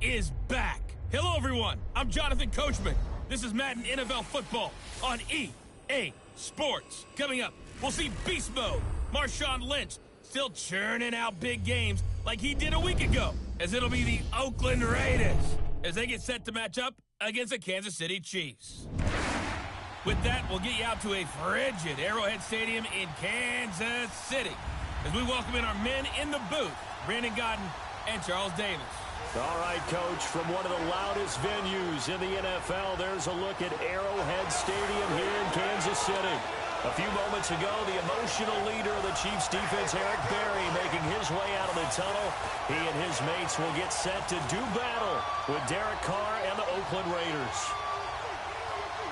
is back. Hello, everyone. I'm Jonathan Coachman. This is Madden NFL Football on EA Sports. Coming up, we'll see Beast Mode. Marshawn Lynch still churning out big games like he did a week ago, as it'll be the Oakland Raiders as they get set to match up against the Kansas City Chiefs. With that, we'll get you out to a frigid Arrowhead Stadium in Kansas City as we welcome in our men in the booth, Brandon Godden and Charles Davis. All right, Coach, from one of the loudest venues in the NFL, there's a look at Arrowhead Stadium here in Kansas City. A few moments ago, the emotional leader of the Chiefs defense, Eric Berry, making his way out of the tunnel. He and his mates will get set to do battle with Derek Carr and the Oakland Raiders.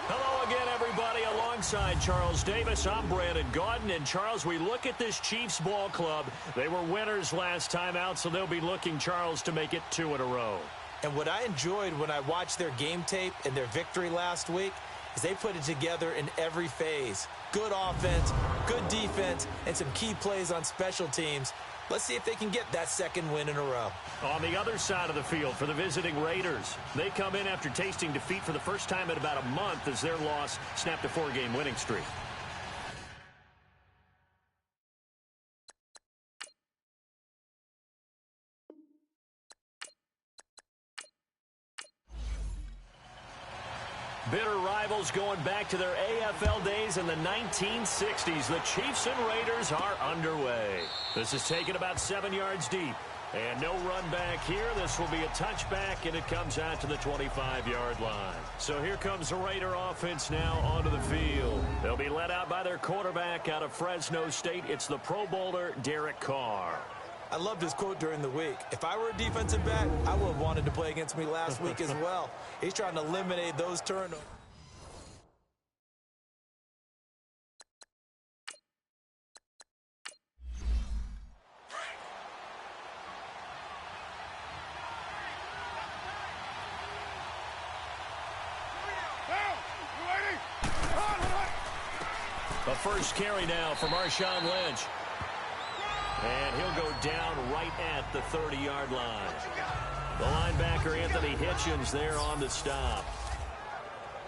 Hello again, everybody. Alongside Charles Davis, I'm Brandon Godden. And, Charles, we look at this Chiefs ball club. They were winners last time out, so they'll be looking, Charles, to make it 2 in a row. And what I enjoyed when I watched their game tape and their victory last week is they put it together in every phase. Good offense, good defense, and some key plays on special teams. Let's see if they can get that second win in a row. On the other side of the field for the visiting Raiders, they come in after tasting defeat for the first time in about a month as their loss snapped a 4-game winning streak. Bitter rivals going back to their AFL days in the 1960s. The Chiefs and Raiders are underway. This is taken about 7 yards deep. And no run back here. This will be a touchback, and it comes out to the 25-yard line. So here comes the Raider offense now onto the field. They'll be led out by their quarterback out of Fresno State. It's the Pro Bowler, Derek Carr. I loved his quote during the week. If I were a defensive back, I would have wanted to play against me last week as well. He's trying to eliminate those turnovers. The first carry now for Marshawn Lynch. And he'll go down right at the 30-yard line. The linebacker, Anthony Hitchens, there on the stop.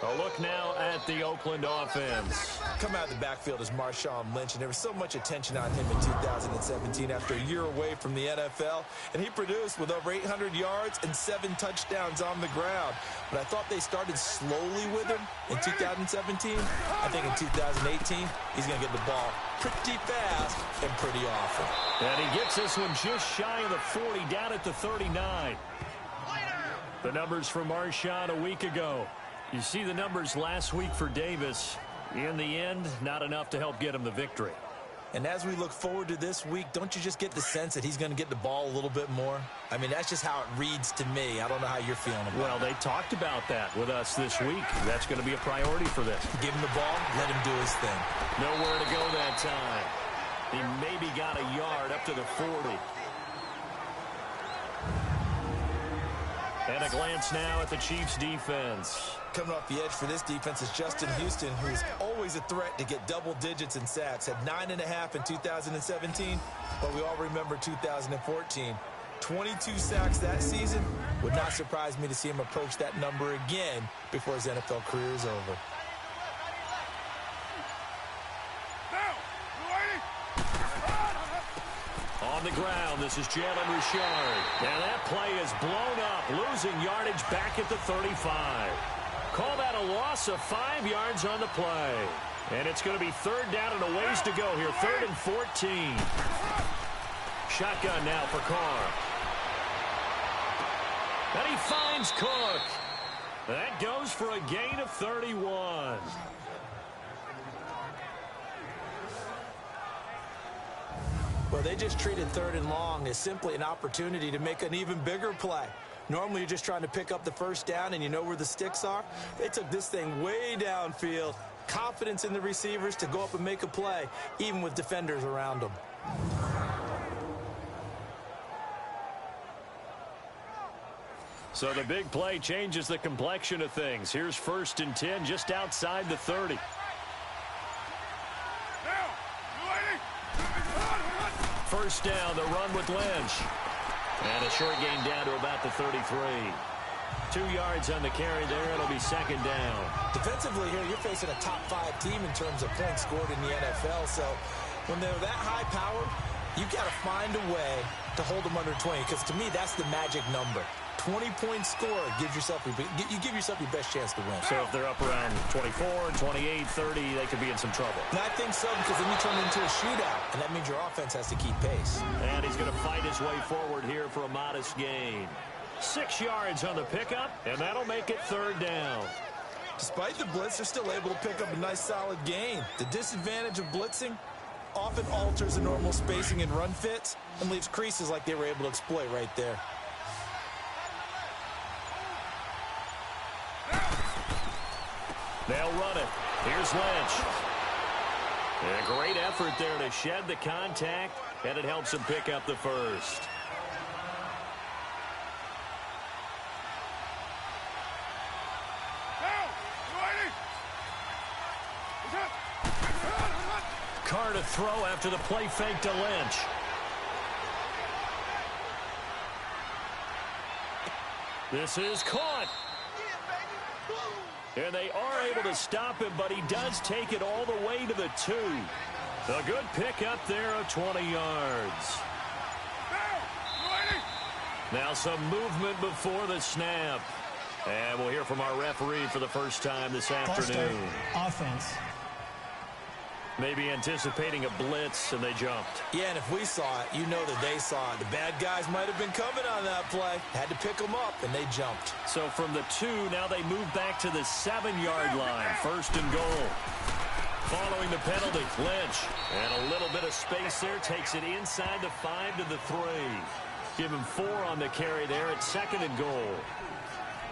A look now at the Oakland offense. Coming out of the backfield is Marshawn Lynch, and there was so much attention on him in 2017 after a year away from the NFL, and he produced with over 800 yards and 7 touchdowns on the ground. But I thought they started slowly with him in 2017. I think in 2018, he's going to get the ball pretty fast and pretty often. And he gets this one just shy of the 40, down at the 39. The numbers from Marshawn a week ago. You see the numbers last week for Davis. In the end, not enough to help get him the victory. And as we look forward to this week, don't you just get the sense that he's going to get the ball a little bit more? I mean, that's just how it reads to me. I don't know how you're feeling about it. Well, they talked about that with us this week. That's going to be a priority for this. Give him the ball, let him do his thing. Nowhere to go that time. He maybe got a yard up to the 40. And a glance now at the Chiefs' defense. Coming off the edge for this defense is Justin Houston, who's always a threat to get double digits in sacks. Had 9.5 in 2017, but we all remember 2014. 22 sacks that season. Would not surprise me to see him approach that number again before his NFL career is over. On the ground, this is Jalen Richard. And that play is blown up, losing yardage back at the 35. Call that a loss of 5 yards on the play. And it's going to be 3rd down and a ways to go here, 3rd and 14. Shotgun now for Carr. And he finds Cook. That goes for a gain of 31. Well, they just treated 3rd and long as simply an opportunity to make an even bigger play. Normally, you're just trying to pick up the first down and you know where the sticks are. They took this thing way downfield. Confidence in the receivers to go up and make a play, even with defenders around them. So the big play changes the complexion of things. Here's 1st and 10 just outside the 30. First down, the run with Lynch. And a short gain down to about the 33. 2 yards on the carry there. It'll be second down. Defensively here, you're facing a top 5 team in terms of points scored in the NFL. So when they're that high powered, you got to find a way to hold them under 20. Because to me, that's the magic number. 20-point score gives yourself you give yourself your best chance to win. So if they're up around 24, 28, 30, they could be in some trouble. And I think so, because then you turn into a shootout, and that means your offense has to keep pace. And he's going to fight his way forward here for a modest gain. 6 yards on the pickup, and that'll make it third down. Despite the blitz, they're still able to pick up a nice solid gain. The disadvantage of blitzing often alters the normal spacing and run fits and leaves creases like they were able to exploit right there. They'll run it. Here's Lynch. And a great effort there to shed the contact, and it helps him pick up the first. Carr to throw after the play fake to Lynch. This is caught. And they are able to stop him, but he does take it all the way to the 2. A good pickup there of 20 yards. Now some movement before the snap. And we'll hear from our referee for the first time this afternoon. Offense. Maybe anticipating a blitz, and they jumped. Yeah, and if we saw it, you know that they saw it. The bad guys might have been coming on that play. Had to pick them up, and they jumped. So from the 2, now they move back to the 7-yard line. First and goal. Following the penalty, Lynch. And a little bit of space there. Takes it inside the 5 to the 3. Give him 4 on the carry there at second and goal.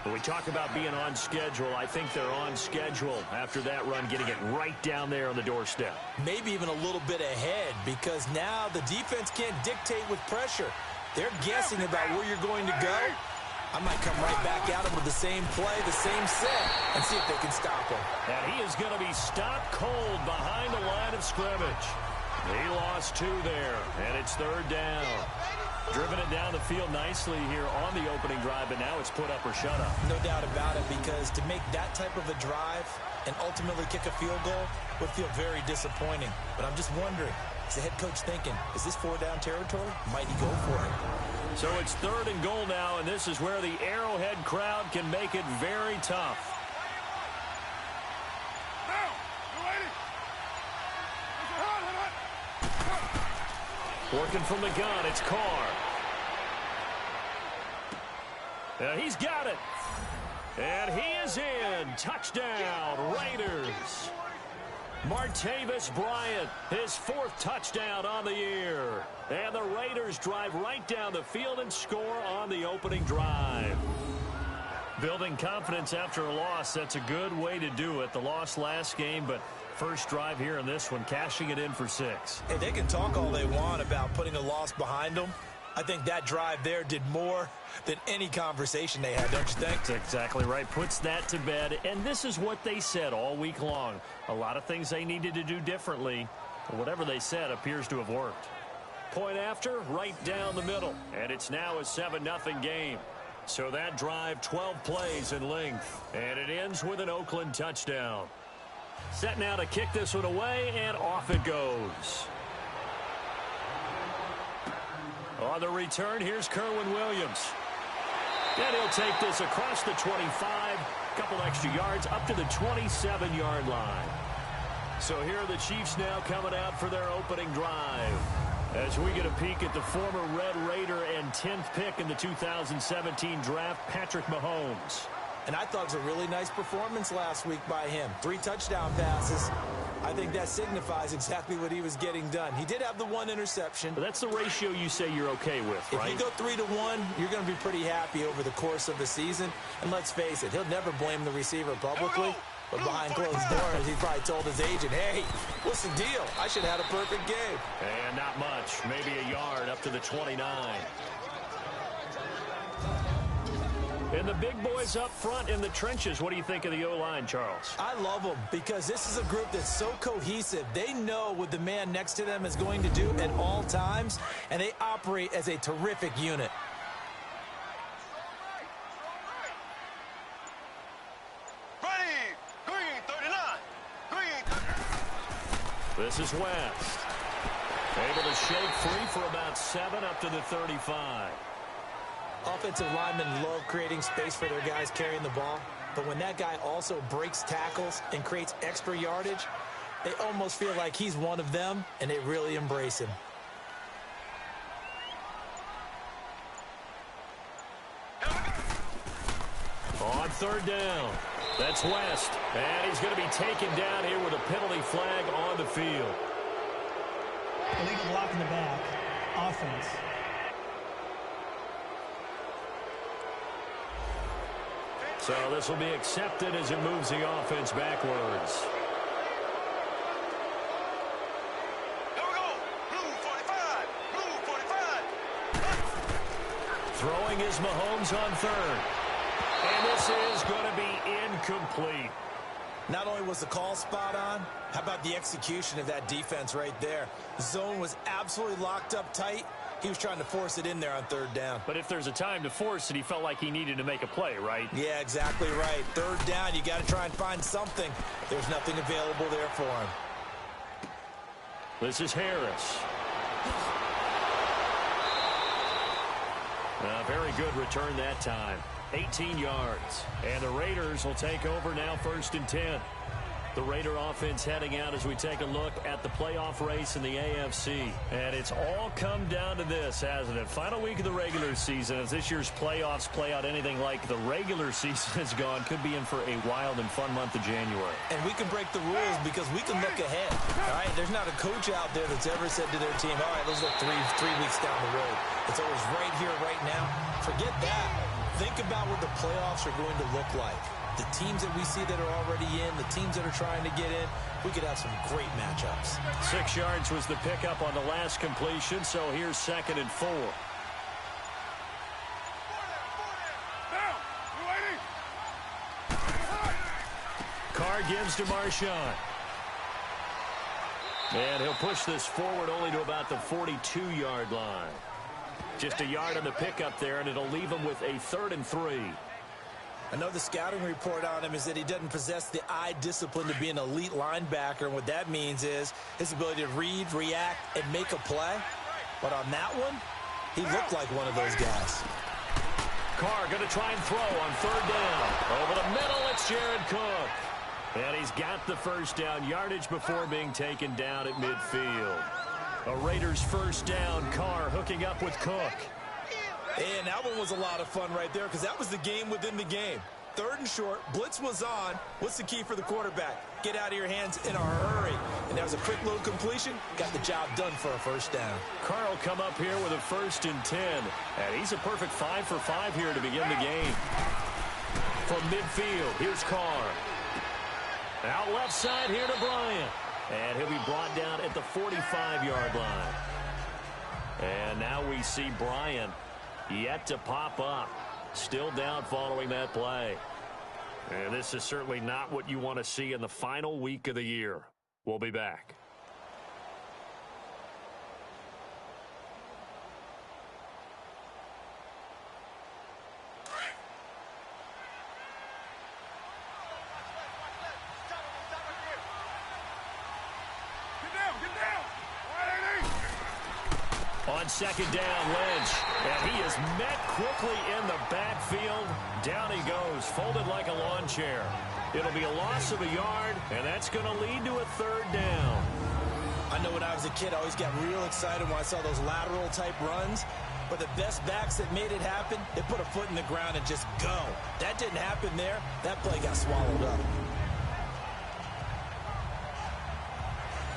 When we talk about being on schedule, I think they're on schedule after that run, getting it right down there on the doorstep. Maybe even a little bit ahead, because now the defense can't dictate with pressure. They're guessing about where you're going to go. I might come right back at them with the same play, the same set, and see if they can stop him. And he is going to be stopped cold behind the line of scrimmage. He lost 2 there, and it's third down. Driven it down the field nicely here on the opening drive, but now it's put up or shut up. No doubt about it, because to make that type of a drive and ultimately kick a field goal would feel very disappointing. But I'm just wondering, is the head coach thinking, is this 4-down territory? Might he go for it? So it's third and goal now, and this is where the Arrowhead crowd can make it very tough. Working from the gun, it's Carr. He's got it. And he is in. Touchdown, Raiders. Martavis Bryant, his 4th touchdown on the year. And the Raiders drive right down the field and score on the opening drive. Building confidence after a loss, that's a good way to do it. The loss last game, but first drive here in this one, cashing it in for 6. Hey, they can talk all they want about putting a loss behind them. I think that drive there did more than any conversation they had, don't you think? That's exactly right. Puts that to bed. And this is what they said all week long. A lot of things they needed to do differently. But whatever they said appears to have worked. Point after, right down the middle. And it's now a 7-0 game. So that drive, 12 plays in length. And it ends with an Oakland touchdown. Set now to kick this one away, and off it goes. On the return, here's Kerwin Williams. And he'll take this across the 25, couple extra yards, up to the 27-yard line. So here are the Chiefs now coming out for their opening drive. As we get a peek at the former Red Raider and 10th pick in the 2017 draft, Patrick Mahomes. And I thought it was a really nice performance last week by him. 3 touchdown passes. I think that signifies exactly what he was getting done. He did have the 1 interception. But that's the ratio you say you're okay with, right? If you go 3-to-1, you're going to be pretty happy over the course of the season. And let's face it, he'll never blame the receiver publicly. But behind closed doors, he probably told his agent, hey, what's the deal? I should have had a perfect game. And not much. Maybe a yard up to the 29. And the big boys up front in the trenches. What do you think of the O-line, Charles? I love them because this is a group that's so cohesive. They know what the man next to them is going to do at all times, and they operate as a terrific unit. This is West. Able to shake free for about 7 up to the 35. Offensive linemen love creating space for their guys carrying the ball, but when that guy also breaks tackles and creates extra yardage, they almost feel like he's one of them, and they really embrace him. On third down, that's West, and he's going to be taken down here with a penalty flag on the field. Illegal block in the back. Offense. So this will be accepted as it moves the offense backwards. Here we go. Blue 45. Blue 45. Throwing is Mahomes on third. And this is going to be incomplete. Not only was the call spot on, how about the execution of that defense right there? The zone was absolutely locked up tight. He was trying to force it in there on third down. But if there's a time to force it, he felt like he needed to make a play, right? Yeah, exactly right. Third down, you got to try and find something. There's nothing available there for him. This is Harris. A very good return that time. 18 yards. And the Raiders will take over now, 1st and 10. The Raider offense heading out as we take a look at the playoff race in the AFC. And it's all come down to this, hasn't it? Final week of the regular season. As this year's playoffs play out anything like the regular season has gone, could be in for a wild and fun month of January. And we can break the rules because we can look ahead. All right, there's not a coach out there that's ever said to their team, all right, let's look three weeks down the road. It's always right here, right now. Forget that. Think about what the playoffs are going to look like. The teams that we see that are already in, the teams that are trying to get in, we could have some great matchups. 6 yards was the pickup on the last completion, so here's 2nd and 4. Carr gives to Marshawn. And he'll push this forward only to about the 42-yard line. Just a yard on the pickup there, and it'll leave him with a 3rd and 3. I know the scouting report on him is that he doesn't possess the eye discipline to be an elite linebacker, and what that means is his ability to read, react, and make a play. But on that one, he looked like one of those guys. Carr going to try and throw on 3rd down. Over the middle, it's Jared Cook. And he's got the 1st down yardage before being taken down at midfield. A Raiders 1st down. Carr hooking up with Cook. And that one was a lot of fun right there because that was the game within the game. 3rd and short, blitz was on. What's the key for the quarterback? Get out of your hands in a hurry. And that was a quick little completion. Got the job done for a 1st down. Carr will come up here with a 1st and 10. And he's a perfect 5 for 5 here to begin the game. From midfield, here's Carr. Out left side here to Bryant. And he'll be brought down at the 45-yard line. And now we see Bryant yet to pop up. Still down following that play. And this is certainly not what you want to see in the final week of the year. We'll be back. On 2nd down, Lynch. And he is met quickly in the backfield. Down he goes, folded like a lawn chair. It'll be a loss of a yard, and that's going to lead to a 3rd down. I know when I was a kid, I always got real excited when I saw those lateral-type runs. But the best backs that made it happen, they put a foot in the ground and just go. That didn't happen there. That play got swallowed up.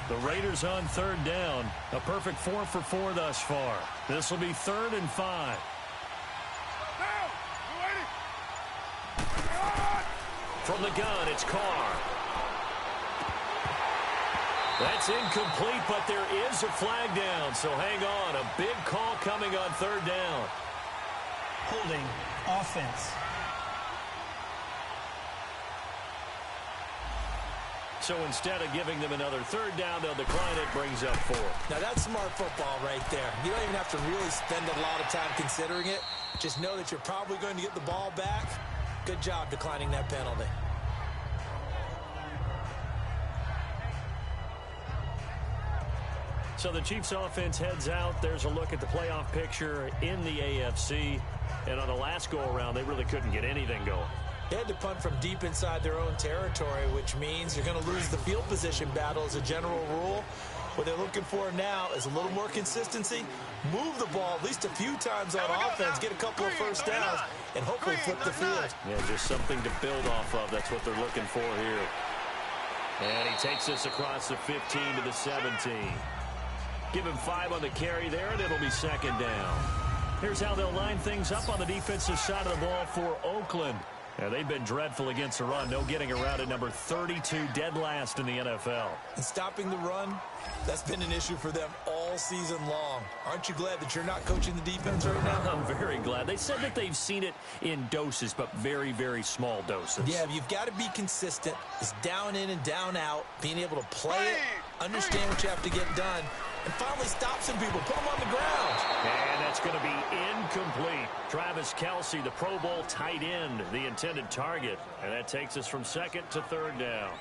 The Raiders on 3rd down. A perfect 4 for 4 thus far. This will be 3rd and 5. From the gun, it's Carr. That's incomplete, but there is a flag down, so hang on. A big call coming on 3rd down. Holding. Offense. So instead of giving them another 3rd down, they'll decline it, brings up 4. Now, that's smart football right there. You don't even have to really spend a lot of time considering it. Just know that you're probably going to get the ball back. Good job declining that penalty. So the Chiefs offense heads out. There's a look at the playoff picture in the AFC. And on the last go-around, they really couldn't get anything going. They had to punt from deep inside their own territory, which means you're going to lose the field position battle as a general rule. What they're looking for now is a little more consistency, move the ball at least a few times on offense, get a couple of first downs, and hopefully flip the field. Yeah, just something to build off of. That's what they're looking for here. And he takes this across the 15 to the 17. Give him 5 on the carry there, and it'll be second down. Here's how they'll line things up on the defensive side of the ball for Oakland. Yeah, they've been dreadful against the run. No getting around at number 32, dead last in the NFL. And stopping the run, that's been an issue for them all season long. Aren't you glad that you're not coaching the defense right now? I'm very glad. They said that they've seen it in doses, but very, very small doses. Yeah, you've got to be consistent. It's down in and down out, being able to play it, understand what you have to get done, and finally stop some people, put them on the ground. And that's going to be incomplete. Travis Kelce, the Pro Bowl tight end, the intended target. And that takes us from second to third down.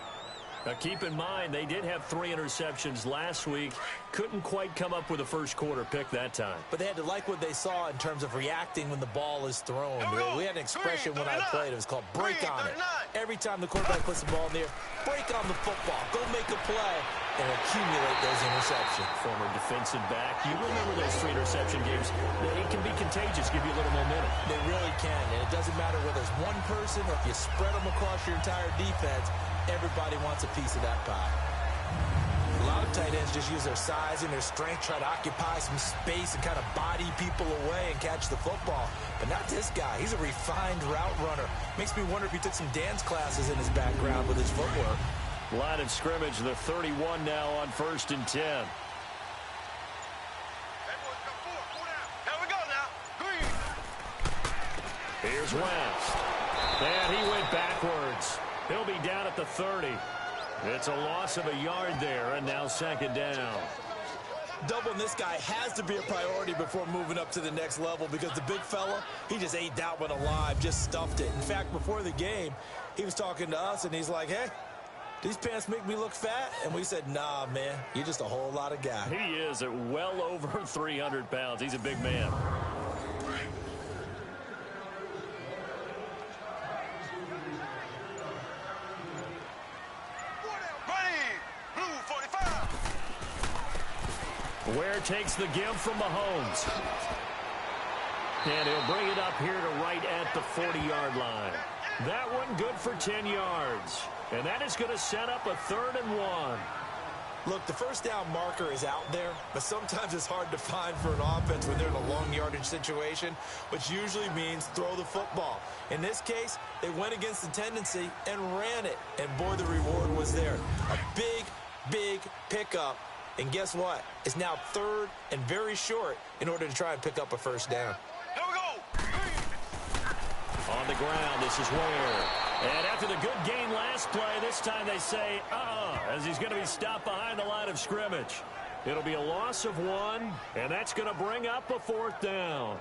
Now, keep in mind, they did have 3 interceptions last week. Couldn't quite come up with a first quarter pick that time. But they had to like what they saw in terms of reacting when the ball is thrown. We had an expression when I played. It was called break on it. Every time the quarterback puts the ball in the air, break on the football. Go make a play and accumulate those interceptions. Former defensive back. You remember those 3 interception games. It can be contagious, give you a little momentum. They really can. And it doesn't matter whether it's one person or if you spread them across your entire defense. Everybody wants a piece of that pie. A lot of tight ends just use their size and their strength, try to occupy some space and kind of body people away and catch the football. But not this guy. He's a refined route runner. Makes me wonder if he took some dance classes in his background with his footwork. Line of scrimmage, the 31 now on 1st and 10. Here we go now. Green. Here's West. And he went backwards. He'll be down at the 30. It's a loss of a yard there, and now second down. Doubling this guy has to be a priority before moving up to the next level because the big fella, he just ate that one alive, just stuffed it. In fact, before the game, he was talking to us, and he's like, hey, these pants make me look fat? And we said, nah, man, you're just a whole lot of guy. He is at well over 300 pounds. He's a big man. Ware takes the give from Mahomes. And he'll bring it up here to right at the 40-yard line. That one good for 10 yards. And that is going to set up a 3rd and 1. Look, the first down marker is out there, but sometimes it's hard to find for an offense when they're in a long yardage situation, which usually means throw the football. In this case, they went against the tendency and ran it. And boy, the reward was there. A big, big pickup. And guess what? It's now 3rd and very short in order to try and pick up a first down. Here we go. On the ground, this is Ware. And after the good gain last play, this time they say, as he's going to be stopped behind the line of scrimmage. It'll be a loss of 1, and that's going to bring up a 4th down.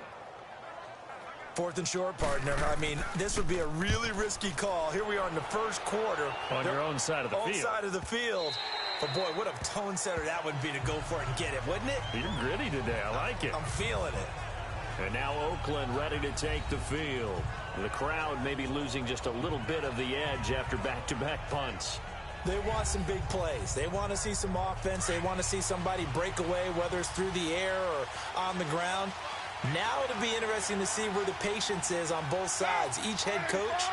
4th and short, partner. I mean, this would be a really risky call. Here we are in the first quarter. On your own side of the field. Own side of the field. But, boy, what a tone setter that would be to go for it and get it, wouldn't it? You're gritty today. I like it. I'm feeling it. And now Oakland ready to take the field. The crowd may be losing just a little bit of the edge after back-to-back punts. They want some big plays. They want to see some offense. They want to see somebody break away, whether it's through the air or on the ground. Now it'll be interesting to see where the patience is on both sides. Each head coach,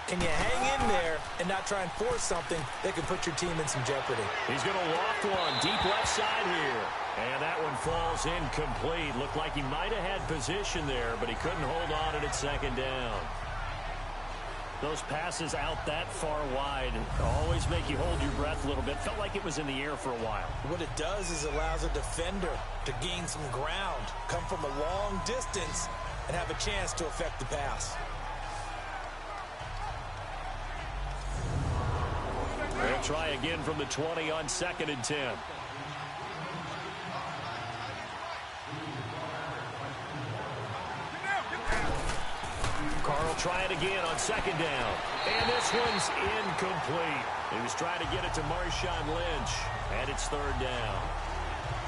can you hang in there and not try and force something that could put your team in some jeopardy? He's going to loft one deep left side here. And that one falls incomplete. Looked like he might have had position there, but he couldn't hold on to it at second down. Those passes out that far wide always make you hold your breath a little bit. Felt like it was in the air for a while. What it does is allows a defender to gain some ground, come from a long distance, and have a chance to affect the pass. They'll try again from the 20 on 2nd and 10. Carl try it again on 2nd down. And this one's incomplete. He was trying to get it to Marshawn Lynch. And it's 3rd down.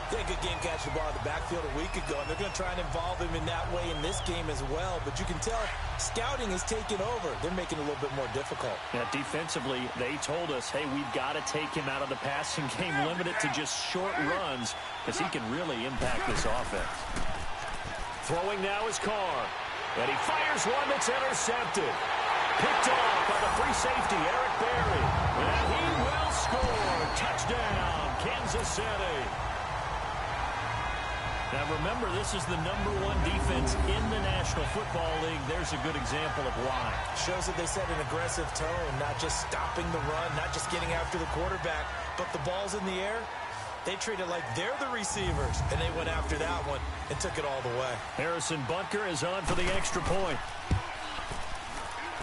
They had a good game catching the ball in the backfield a week ago, and they're going to try and involve him in that way in this game as well. But you can tell scouting is taking over. They're making it a little bit more difficult. Yeah, defensively, they told us, hey, we've got to take him out of the passing game, limit it to just short runs, because he can really impact this offense. Throwing now is Carr, and he fires one that's intercepted. Picked off by the free safety, Eric Berry, and he will score. Touchdown, Kansas City. Now remember, this is the #1 defense in the National Football League. There's a good example of why. Shows that they set an aggressive tone, not just stopping the run, not just getting after the quarterback, but the ball's in the air. They treat it like they're the receivers, and they went after that one and took it all the way. Harrison Butker is on for the extra point.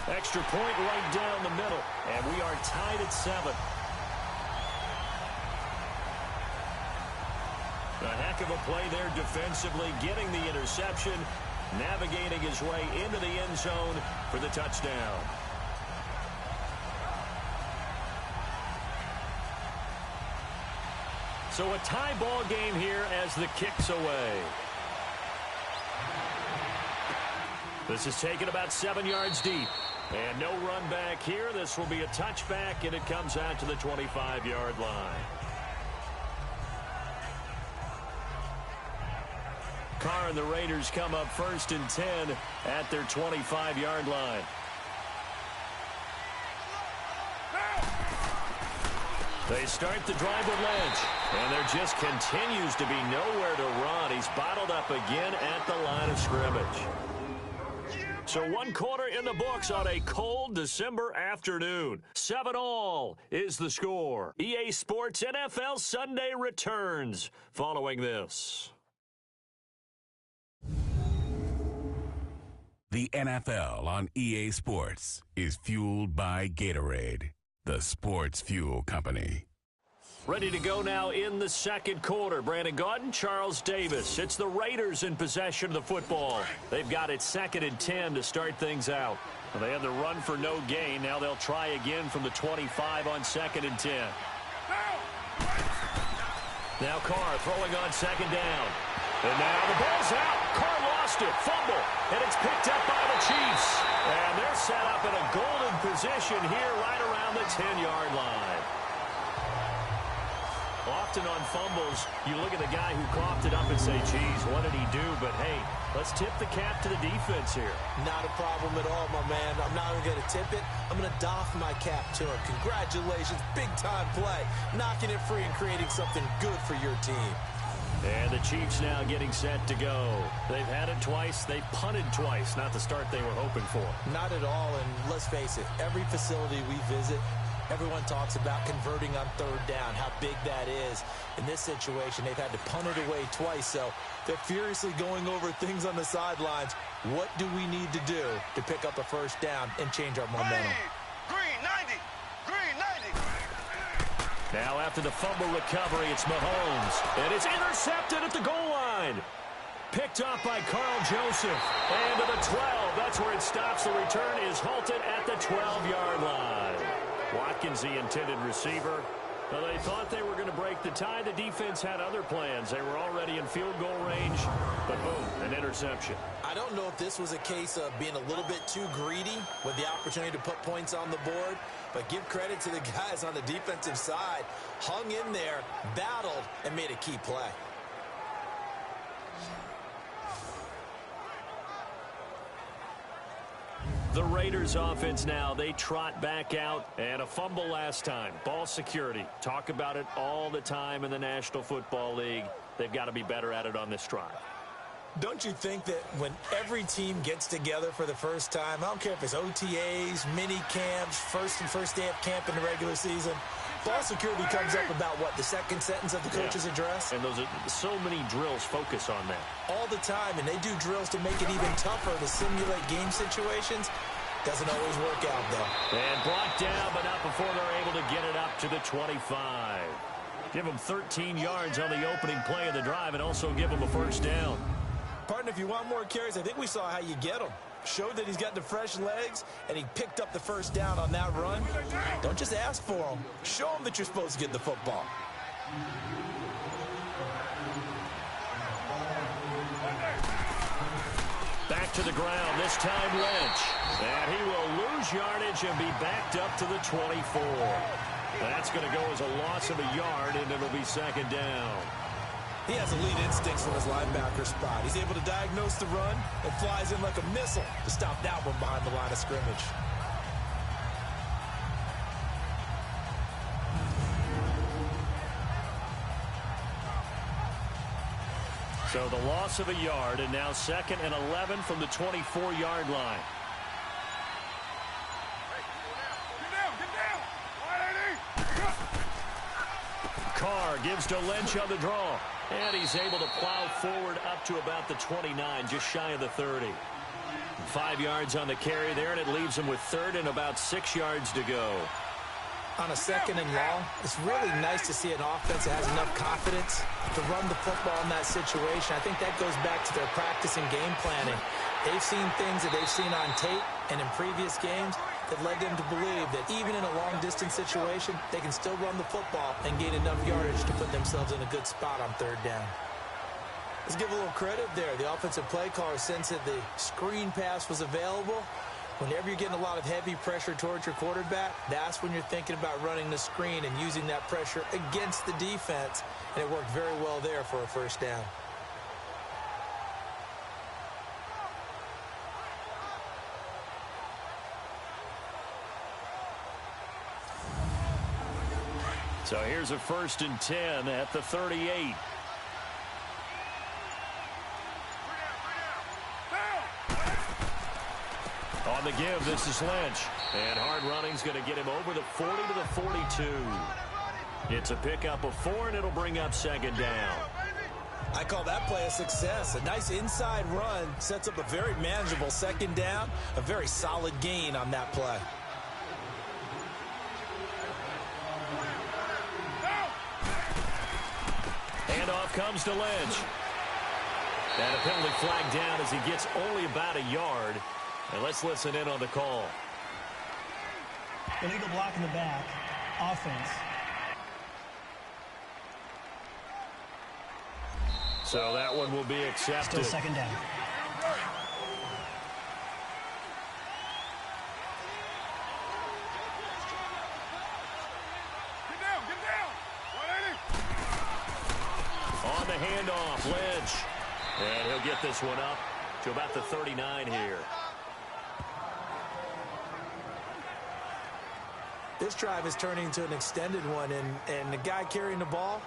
Extra point right down the middle, and we are tied at 7. A heck of a play there defensively, getting the interception, navigating his way into the end zone for the touchdown. So a tie ball game here as the kick's away. This is taken about 7 yards deep. And no run back here. This will be a touchback, and it comes out to the 25-yard line. Carr and the Raiders come up 1st and 10 at their 25-yard line. They start the drive with Lynch, and there just continues to be nowhere to run. He's bottled up again at the line of scrimmage. So 1 quarter in the books on a cold December afternoon. 7-all is the score. EA Sports NFL Sunday returns following this. The NFL on EA Sports is fueled by Gatorade, the sports fuel company. Ready to go now in the second quarter. Brandon Gaudin, Charles Davis. It's the Raiders in possession of the football. They've got it 2nd and 10 to start things out. Well, they had the run for no gain. Now they'll try again from the 25 on 2nd and 10. Now Carr throwing on 2nd down. And now the ball's out. Carr lost it. Fumble. And it's picked up by the Chiefs. And they're set up in a golden position here right around the 10-yard line. Often on fumbles, you look at the guy who coughed it up and say, geez, what did he do? But, hey, let's tip the cap to the defense here. Not a problem at all, my man. I'm not even going to tip it. I'm going to doff my cap to him. Congratulations. Big-time play. Knocking it free and creating something good for your team. And the Chiefs now getting set to go. They've had it twice. They've punted twice. Not the start they were hoping for. Not at all. And let's face it, every facility we visit, everyone talks about converting on 3rd down, how big that is. In this situation, they've had to punt it away twice, so they're furiously going over things on the sidelines. What do we need to do to pick up a 1st down and change our momentum? Green 90. Green 90. Now after the fumble recovery, it's Mahomes. And it's intercepted at the goal line. Picked off by Carl Joseph. And to the 12. That's where it stops. The return is halted at the 12-yard line. Watkins, the intended receiver. Well, they thought they were going to break the tie. The defense had other plans. They were already in field goal range, but boom, an interception. I don't know if this was a case of being a little bit too greedy with the opportunity to put points on the board, but give credit to the guys on the defensive side. Hung in there, battled, and made a key play. The Raiders offense now, they trot back out, and a fumble last time. Ball security. Talk about it all the time in the National Football League. They've got to be better at it on this drive. Don't you think that when every team gets together for the first time, I don't care if it's OTAs, mini camps, first day of camp in the regular season, ball security comes up about, what, the second sentence of the coach's address? And those are so many drills focus on that. All the time, and they do drills to make it even tougher to simulate game situations. Doesn't always work out, though. And blocked down, but not before they're able to get it up to the 25. Give them 13 yards on the opening play of the drive and also give them a 1st down. Partner, if you want more carries, I think we saw how you get them. Showed that he's got the fresh legs, and he picked up the 1st down on that run. Don't just ask for them. Show them that you're supposed to get the football. back to the ground, this time Lynch. And he will lose yardage and be backed up to the 24. That's going to go as a loss of a yard, and it'll be second down. He has elite instincts from his linebacker spot. He's able to diagnose the run and flies in like a missile to stop that one behind the line of scrimmage. So the loss of a yard, and now 2nd and 11 from the 24-yard line. Carr gives to Lynch on the draw. And he's able to plow forward up to about the 29, just shy of the 30. 5 yards on the carry there, and it leaves him with 3rd and about 6 yards to go. On a 2nd and long, it's really nice to see an offense that has enough confidence to run the football in that situation. I think that goes back to their practice and game planning. They've seen things that they've seen on tape and in previous games that led them to believe that even in a long-distance situation, they can still run the football and gain enough yardage to put themselves in a good spot on 3rd down. Let's give a little credit there. The offensive play caller sensed that the screen pass was available. Whenever you're getting a lot of heavy pressure towards your quarterback, that's when you're thinking about running the screen and using that pressure against the defense. And it worked very well there for a 1st down. So here's a 1st and 10 at the 38. On the give, this is Lynch. And hard running's going to get him over the 40 to the 42. It's a pickup of 4, and it'll bring up 2nd down. I call that play a success. A nice inside run sets up a very manageable 2nd down. A very solid gain on that play. Handoff comes to Lynch. And a penalty flag down as he gets only about a yard. And let's listen in on the call. Illegal block in the back. Offense. So that one will be accepted. Still 2nd down. On the handoff, Lynch. And he'll get this one up to about the 39 here. This drive is turning into an extended one, and the guy carrying the ball,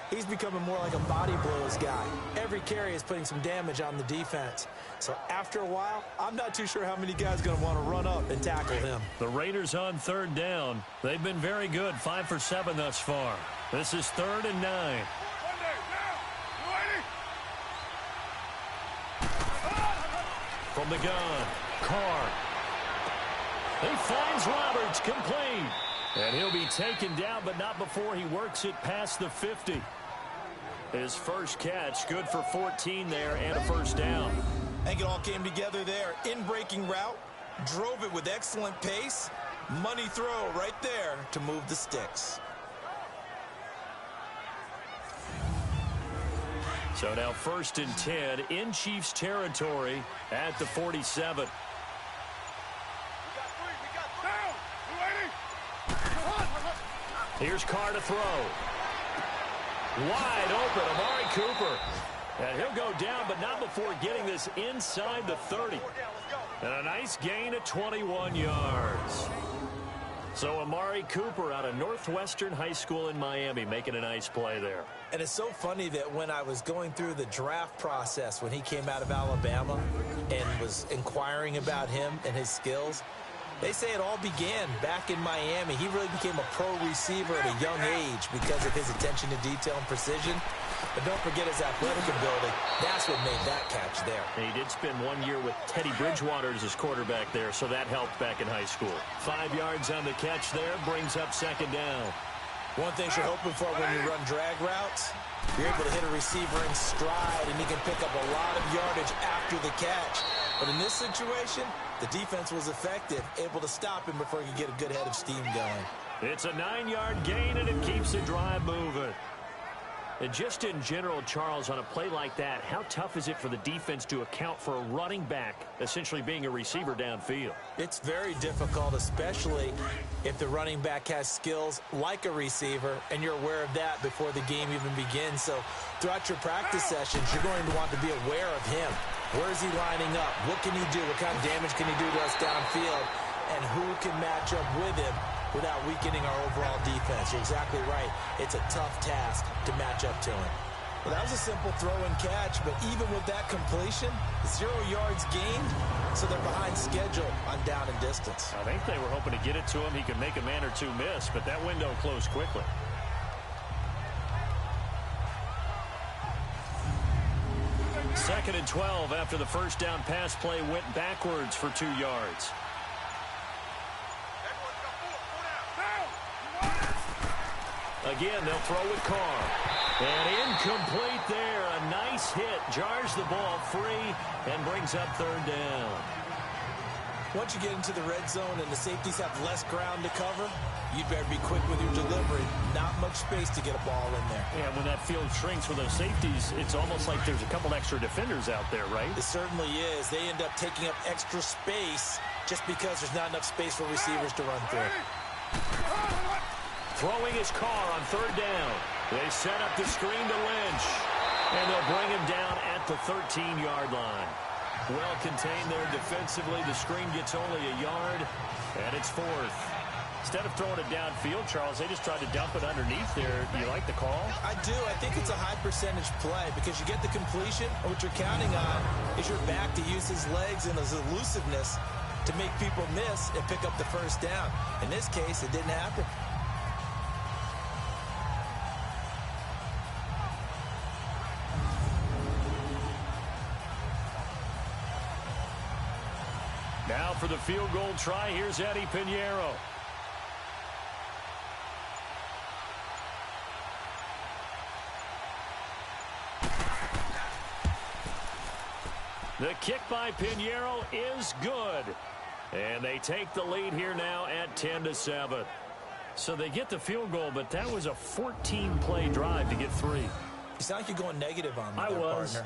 he's becoming more like a body blows guy. Every carry is putting some damage on the defense. So after a while, I'm not too sure how many guys are going to want to run up and tackle him. The Raiders on 3rd down. They've been very good, 5 for 7 thus far. This is 3rd and 9. From the gun, Carr. He finds Roberts, complete. And he'll be taken down, but not before he works it past the 50. His first catch, good for 14 there and a 1st down. I think it all came together there. In-breaking route, drove it with excellent pace. Money throw right there to move the sticks. So now 1st and 10 in Chiefs territory at the 47. Here's Carr to throw. Wide open, Amari Cooper. And he'll go down, but not before getting this inside the 30. And a nice gain of 21 yards. So Amari Cooper out of Northwestern High School in Miami making a nice play there. And it's so funny that when I was going through the draft process when he came out of Alabama and was inquiring about him and his skills, they say it all began back in Miami. He really became a pro receiver at a young age because of his attention to detail and precision. But don't forget his athletic ability. That's what made that catch there. And he did spend 1 year with Teddy Bridgewater as his quarterback there, so that helped back in high school. 5 yards on the catch there, brings up 2nd down. One thing you're hoping for when you run drag routes, you're able to hit a receiver in stride, and he can pick up a lot of yardage after the catch. But in this situation, the defense was effective, able to stop him before he could get a good head of steam going. It's a 9-yard gain, and it keeps the drive moving. And just in general, Charles, on a play like that, how tough is it for the defense to account for a running back essentially being a receiver downfield? It's very difficult, especially if the running back has skills like a receiver, and you're aware of that before the game even begins. So throughout your practice sessions, you're going to want to be aware of him. Where is he lining up? What can he do? What kind of damage can he do to us downfield? And who can match up with him without weakening our overall defense? You're exactly right. It's a tough task to match up to him. Well, that was a simple throw and catch, but even with that completion, 0 yards gained, so they're behind schedule on down and distance. I think they were hoping to get it to him. He could make a man or two miss, but that window closed quickly. Second and 12 after the first down pass play went backwards for 2 yards. Again, they'll throw with Carr. And incomplete there. A nice hit. Jars the ball free and brings up third down. Once you get into the red zone and the safeties have less ground to cover, you'd better be quick with your delivery. Not much space to get a ball in there. Yeah, when that field shrinks with those safeties, it's almost like there's a couple extra defenders out there, right? It certainly is. They end up taking up extra space just because there's not enough space for receivers to run through. Throwing his Carr on third down. They set up the screen to Lynch. And they'll bring him down at the 13-yard line. Well contained there defensively. The screen gets only a yard, and it's fourth. Instead of throwing it downfield, Charles, they just tried to dump it underneath there. Do you like the call? I do. I think it's a high percentage play because you get the completion, and what you're counting on is your back to use his legs and his elusiveness to make people miss and pick up the first down. In this case, it didn't happen. Now for the field goal try, here's Eddie Pinheiro. The kick by Pinheiro is good. And they take the lead here now at 10-7. So they get the field goal, but that was a 14-play drive to get 3. You sound like you're going negative on me, I was.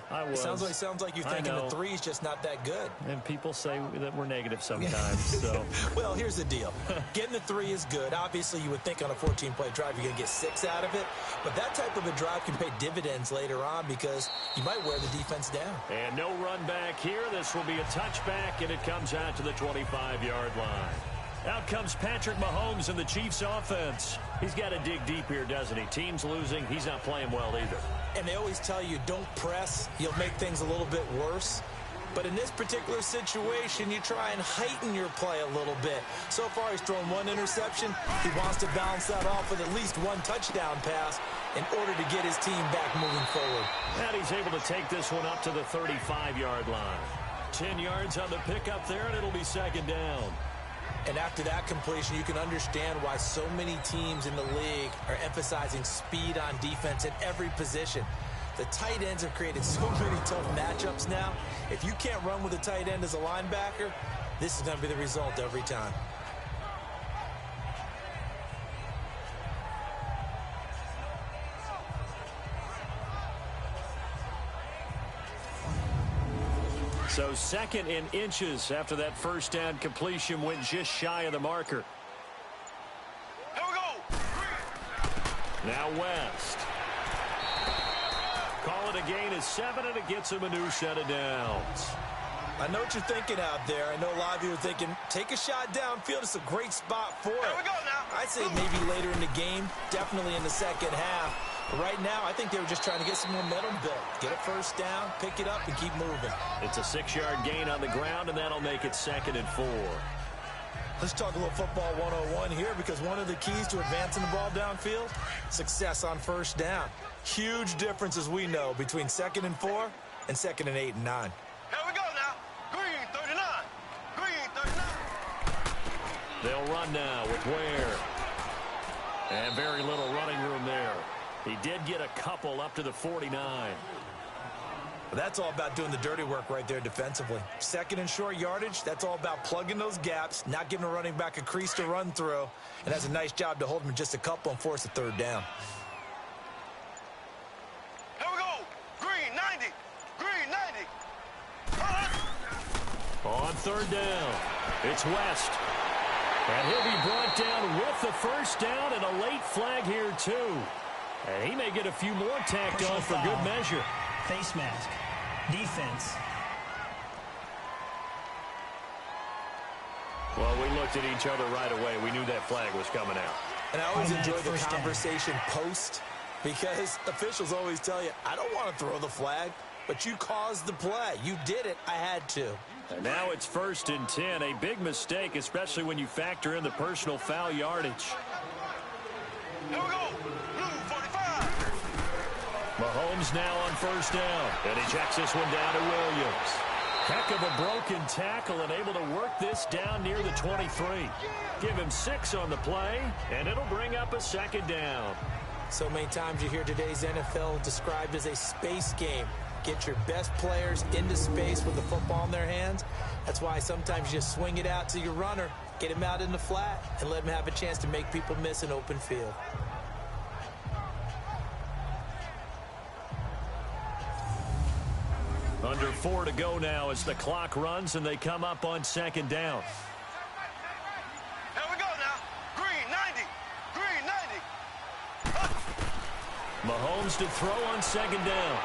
It sounds like you're thinking the 3 is just not that good. And people say that we're negative sometimes. So, well, here's the deal. Getting the 3 is good. Obviously, you would think on a 14-play drive you're going to get 6 out of it. But that type of a drive can pay dividends later on because you might wear the defense down. And no run back here. This will be a touchback, and it comes out to the 25-yard line. Out comes Patrick Mahomes in the Chiefs offense. He's got to dig deep here, doesn't he? Team's losing. He's not playing well either. And they always tell you, don't press. You'll make things a little bit worse. But in this particular situation, you try and heighten your play a little bit. So far, he's thrown 1 interception. He wants to balance that off with at least 1 touchdown pass in order to get his team back moving forward. And he's able to take this one up to the 35-yard line. 10 yards on the pickup there, and it'll be second down. And after that completion, you can understand why so many teams in the league are emphasizing speed on defense at every position. The tight ends have created so many tough matchups now. If you can't run with a tight end as a linebacker, this is going to be the result every time. So second in inches after that first down completion went just shy of the marker. Here we go. Now West. Call it a gain of 7, and it gets him a new set of downs. I know what you're thinking out there. I know a lot of you are thinking, take a shot downfield. It's a great spot for it. Here we go now. I'd say maybe later in the game, definitely in the second half. But right now, I think they were just trying to get some momentum built. Get a first down, pick it up, and keep moving. It's a 6-yard gain on the ground, and that'll make it 2nd and 4. Let's talk a little football 101 here because one of the keys to advancing the ball downfield, success on first down. Huge difference, as we know, between 2nd and 4 and 2nd and 8 and 9. Here we go now. Green 39. Green 39. They'll run now with Ware. And very little running room there. He did get a couple up to the 49. That's all about doing the dirty work right there defensively. 2nd and short yardage, that's all about plugging those gaps, not giving a running back a crease to run through, and has a nice job to hold him just a couple and force a 3rd down. On third down, it's West. And he'll be brought down with the first down and a late flag here, too. And he may get a few more tacked on for good measure. Face mask. Defense. Well, we looked at each other right away. We knew that flag was coming out. And I always enjoy the conversation post, because officials always tell you, I don't want to throw the flag, but you caused the play. You did it. I had to. And now it's 1st and 10. A big mistake, especially when you factor in the personal foul yardage. Here we go. Blue 45. Mahomes now on first down. And he checks this one down to Williams. Heck of a broken tackle and able to work this down near the 23. Give him 6 on the play, and it'll bring up a second down. So many times you hear today's NFL described as a space game. Get your best players into space with the football in their hands. That's why sometimes you just swing it out to your runner, get him out in the flat, and let him have a chance to make people miss an open field. Under 4 to go now as the clock runs and they come up on second down. Here we go now. Green 90. Green 90. Mahomes to throw on second down.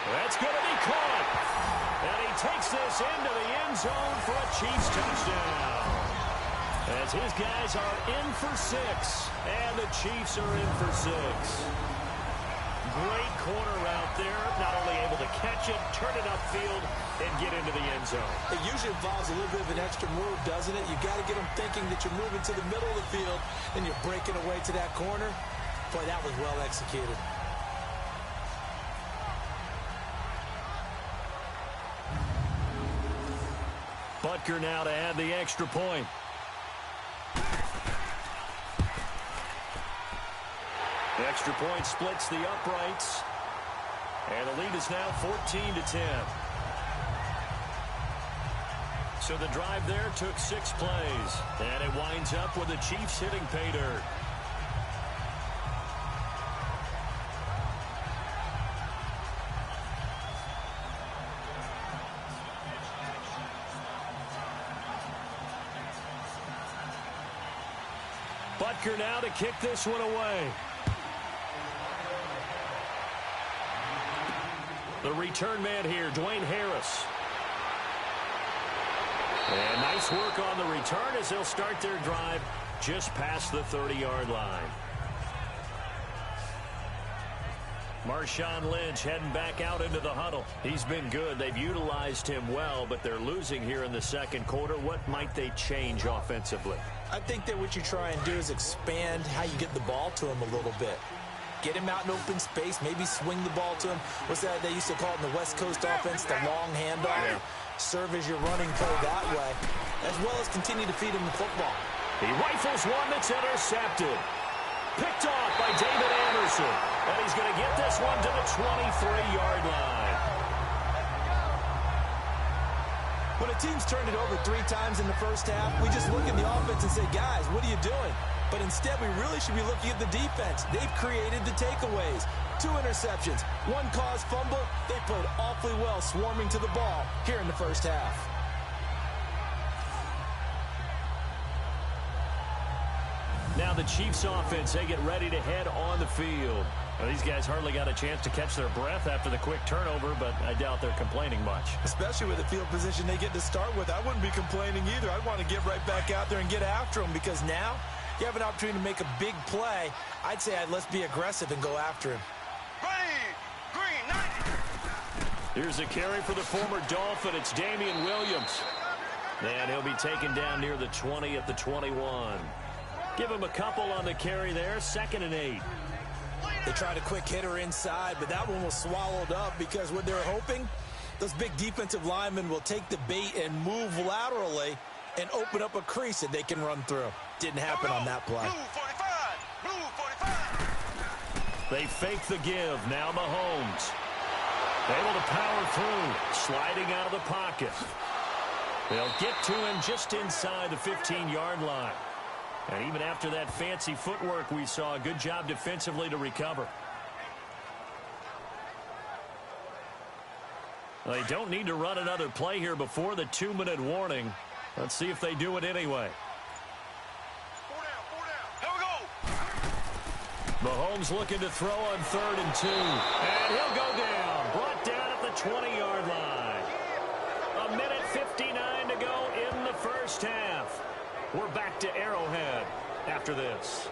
That's going to be caught. And he takes this into the end zone for a Chiefs touchdown. As his guys are in for 6. And the Chiefs are in for 6. Great corner out there, not only able to catch it, turn it upfield, and get into the end zone. It usually involves a little bit of an extra move, doesn't it? You've got to get them thinking that you're moving to the middle of the field, and you're breaking away to that corner. Boy, that was well executed. Butker now to add the extra point. The extra point splits the uprights. And the lead is now 14-10. So the drive there took 6 plays. And it winds up with the Chiefs hitting pay dirt. Butker now to kick this one away. The return man here, Dwayne Harris. And nice work on the return as they'll start their drive just past the 30-yard line. Marshawn Lynch heading back out into the huddle. He's been good. They've utilized him well, but they're losing here in the second quarter. What might they change offensively? I think that what you try and do is expand how you get the ball to him a little bit. Get him out in open space, maybe swing the ball to him. What's that they used to call it in the West Coast offense, the long handoff? Yeah. Serve as your running play that way, as well as continue to feed him the football. He rifles one that's intercepted. Picked off by David Anderson. And he's going to get this one to the 23-yard line. When a team's turned it over 3 times in the first half, we just look at the offense and say, guys, what are you doing? But instead, we really should be looking at the defense. They've created the takeaways. 2 interceptions, 1 caused fumble. They played awfully well swarming to the ball here in the first half. Now the Chiefs offense, they get ready to head on the field. Well, these guys hardly got a chance to catch their breath after the quick turnover, but I doubt they're complaining much. Especially with the field position they get to start with. I wouldn't be complaining either. I'd want to get right back out there and get after them, because now you have an opportunity to make a big play. I'd say let's be aggressive and go after him. Ready. Green 90. Here's a carry for the former Dolphin. It's Damian Williams. And he'll be taken down near the 20 at the 21. Give him a couple on the carry there. 2nd and 8. They tried a quick hitter inside, but that one was swallowed up because what they're hoping, those big defensive linemen will take the bait and move laterally and open up a crease that they can run through. Didn't happen on that play. Blue 45. Blue 45. They fake the give. Now Mahomes. Able to power through. Sliding out of the pocket. They'll get to him just inside the 15-yard line. And even after that fancy footwork we saw, a good job defensively to recover. They don't need to run another play here before the 2-minute warning. Let's see if they do it anyway. 4 down. Here we go. Mahomes looking to throw on 3rd and 2. And he'll go down. Brought down at the 20-yard line. 1:59 to go in the first half. We're back to Arrowhead after this.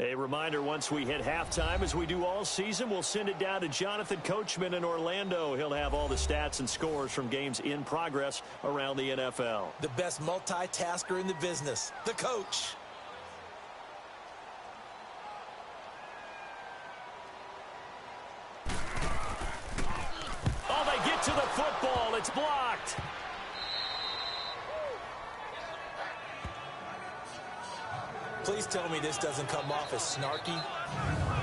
A reminder, once we hit halftime, as we do all season, we'll send it down to Jonathan Coachman in Orlando. He'll have all the stats and scores from games in progress around the NFL. The best multitasker in the business, the coach. Oh, they get to the football. It's blocked. Please tell me this doesn't come off as snarky.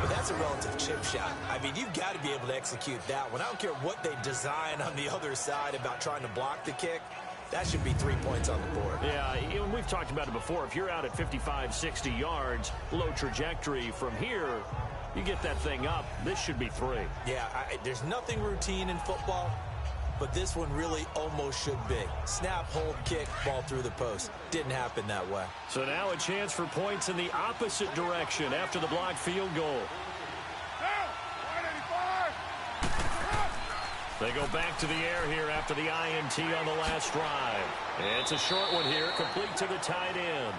But that's a relative chip shot. I mean, you've got to be able to execute that one. I don't care what they design on the other side about trying to block the kick. That should be 3 points on the board. Yeah, and we've talked about it before. If you're out at 55, 60 yards, low trajectory from here, you get that thing up, this should be 3. Yeah, there's nothing routine in football, but this one really almost should be. Snap, hold, kick, ball through the post. Didn't happen that way. So now a chance for points in the opposite direction after the blocked field goal. They go back to the air here after the INT on the last drive. It's a short one here, complete to the tight end.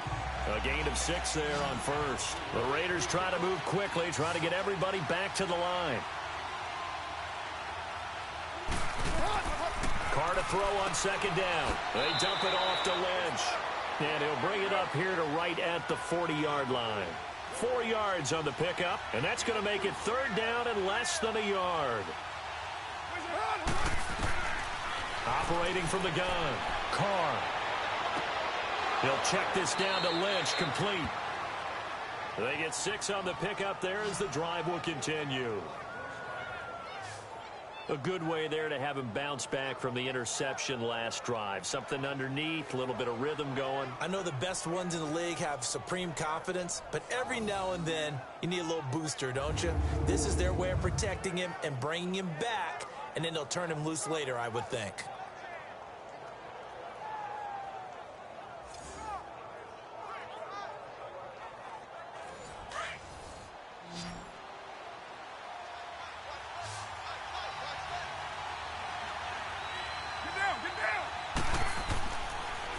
A gain of 6 there on first. The Raiders try to move quickly, try to get everybody back to the line. Carr to throw on 2nd down. They dump it off to Lynch. And he'll bring it up here to right at the 40-yard line. 4 yards on the pickup, and that's going to make it 3rd down and less than a yard. Operating from the gun, Carr. He'll check this down to Lynch, complete. They get 6 on the pickup there as the drive will continue. A good way there to have him bounce back from the interception last drive. Something underneath, a little bit of rhythm going. I know the best ones in the league have supreme confidence, but every now and then you need a little booster, don't you? This is their way of protecting him and bringing him back, and then they'll turn him loose later, I would think.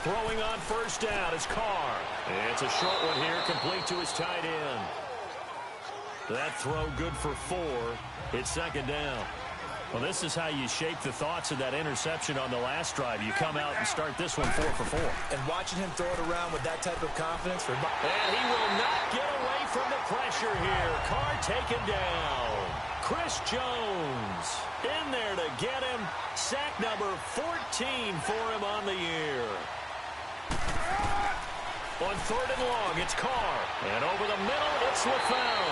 Throwing on 1st down is Carr. It's a short one here, complete to his tight end. That throw good for 4. It's 2nd down. Well, this is how you shape the thoughts of that interception on the last drive. You come out and start this one 4 for 4. And watching him throw it around with that type of confidence. And he will not get away from the pressure here. Carr taken down. Chris Jones in there to get him. Sack number 14 for him on the year. On 3rd and long, it's Carr. And over the middle, it's LaFell.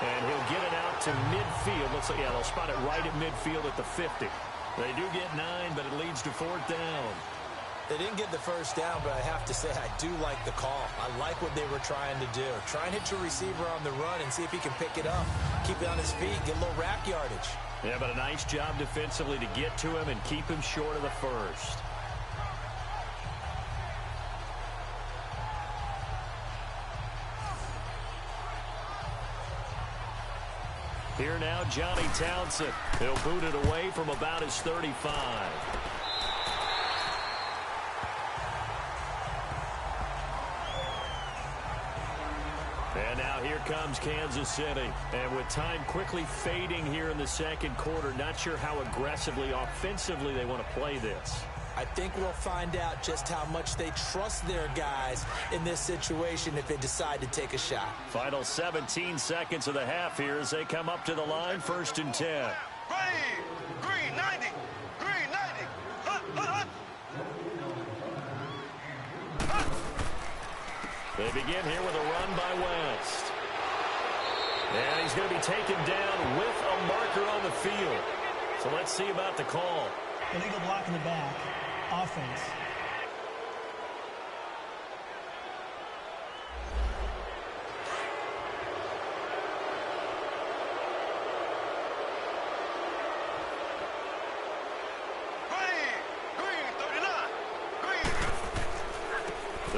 And he'll get it out to midfield. Looks like, yeah, they'll spot it right at midfield at the 50. They do get 9, but it leads to 4th down. They didn't get the 1st down, but I have to say I do like the call. I like what they were trying to do. Try and hit your receiver on the run and see if he can pick it up. Keep it on his feet, get a little rack yardage. Yeah, but a nice job defensively to get to him and keep him short of the 1st. Here now, Johnny Townsend. He'll boot it away from about his 35. And now here comes Kansas City. And with time quickly fading here in the 2nd quarter, not sure how aggressively, offensively they want to play this. I think we'll find out just how much they trust their guys in this situation if they decide to take a shot. Final 17 seconds of the half here as they come up to the line, 1st and 10. Green 90. Green 90. Hut, hut, hut. Hut. They begin here with a run by West. And he's going to be taken down with a marker on the field. So let's see about the call. Illegal block in the back. Offense.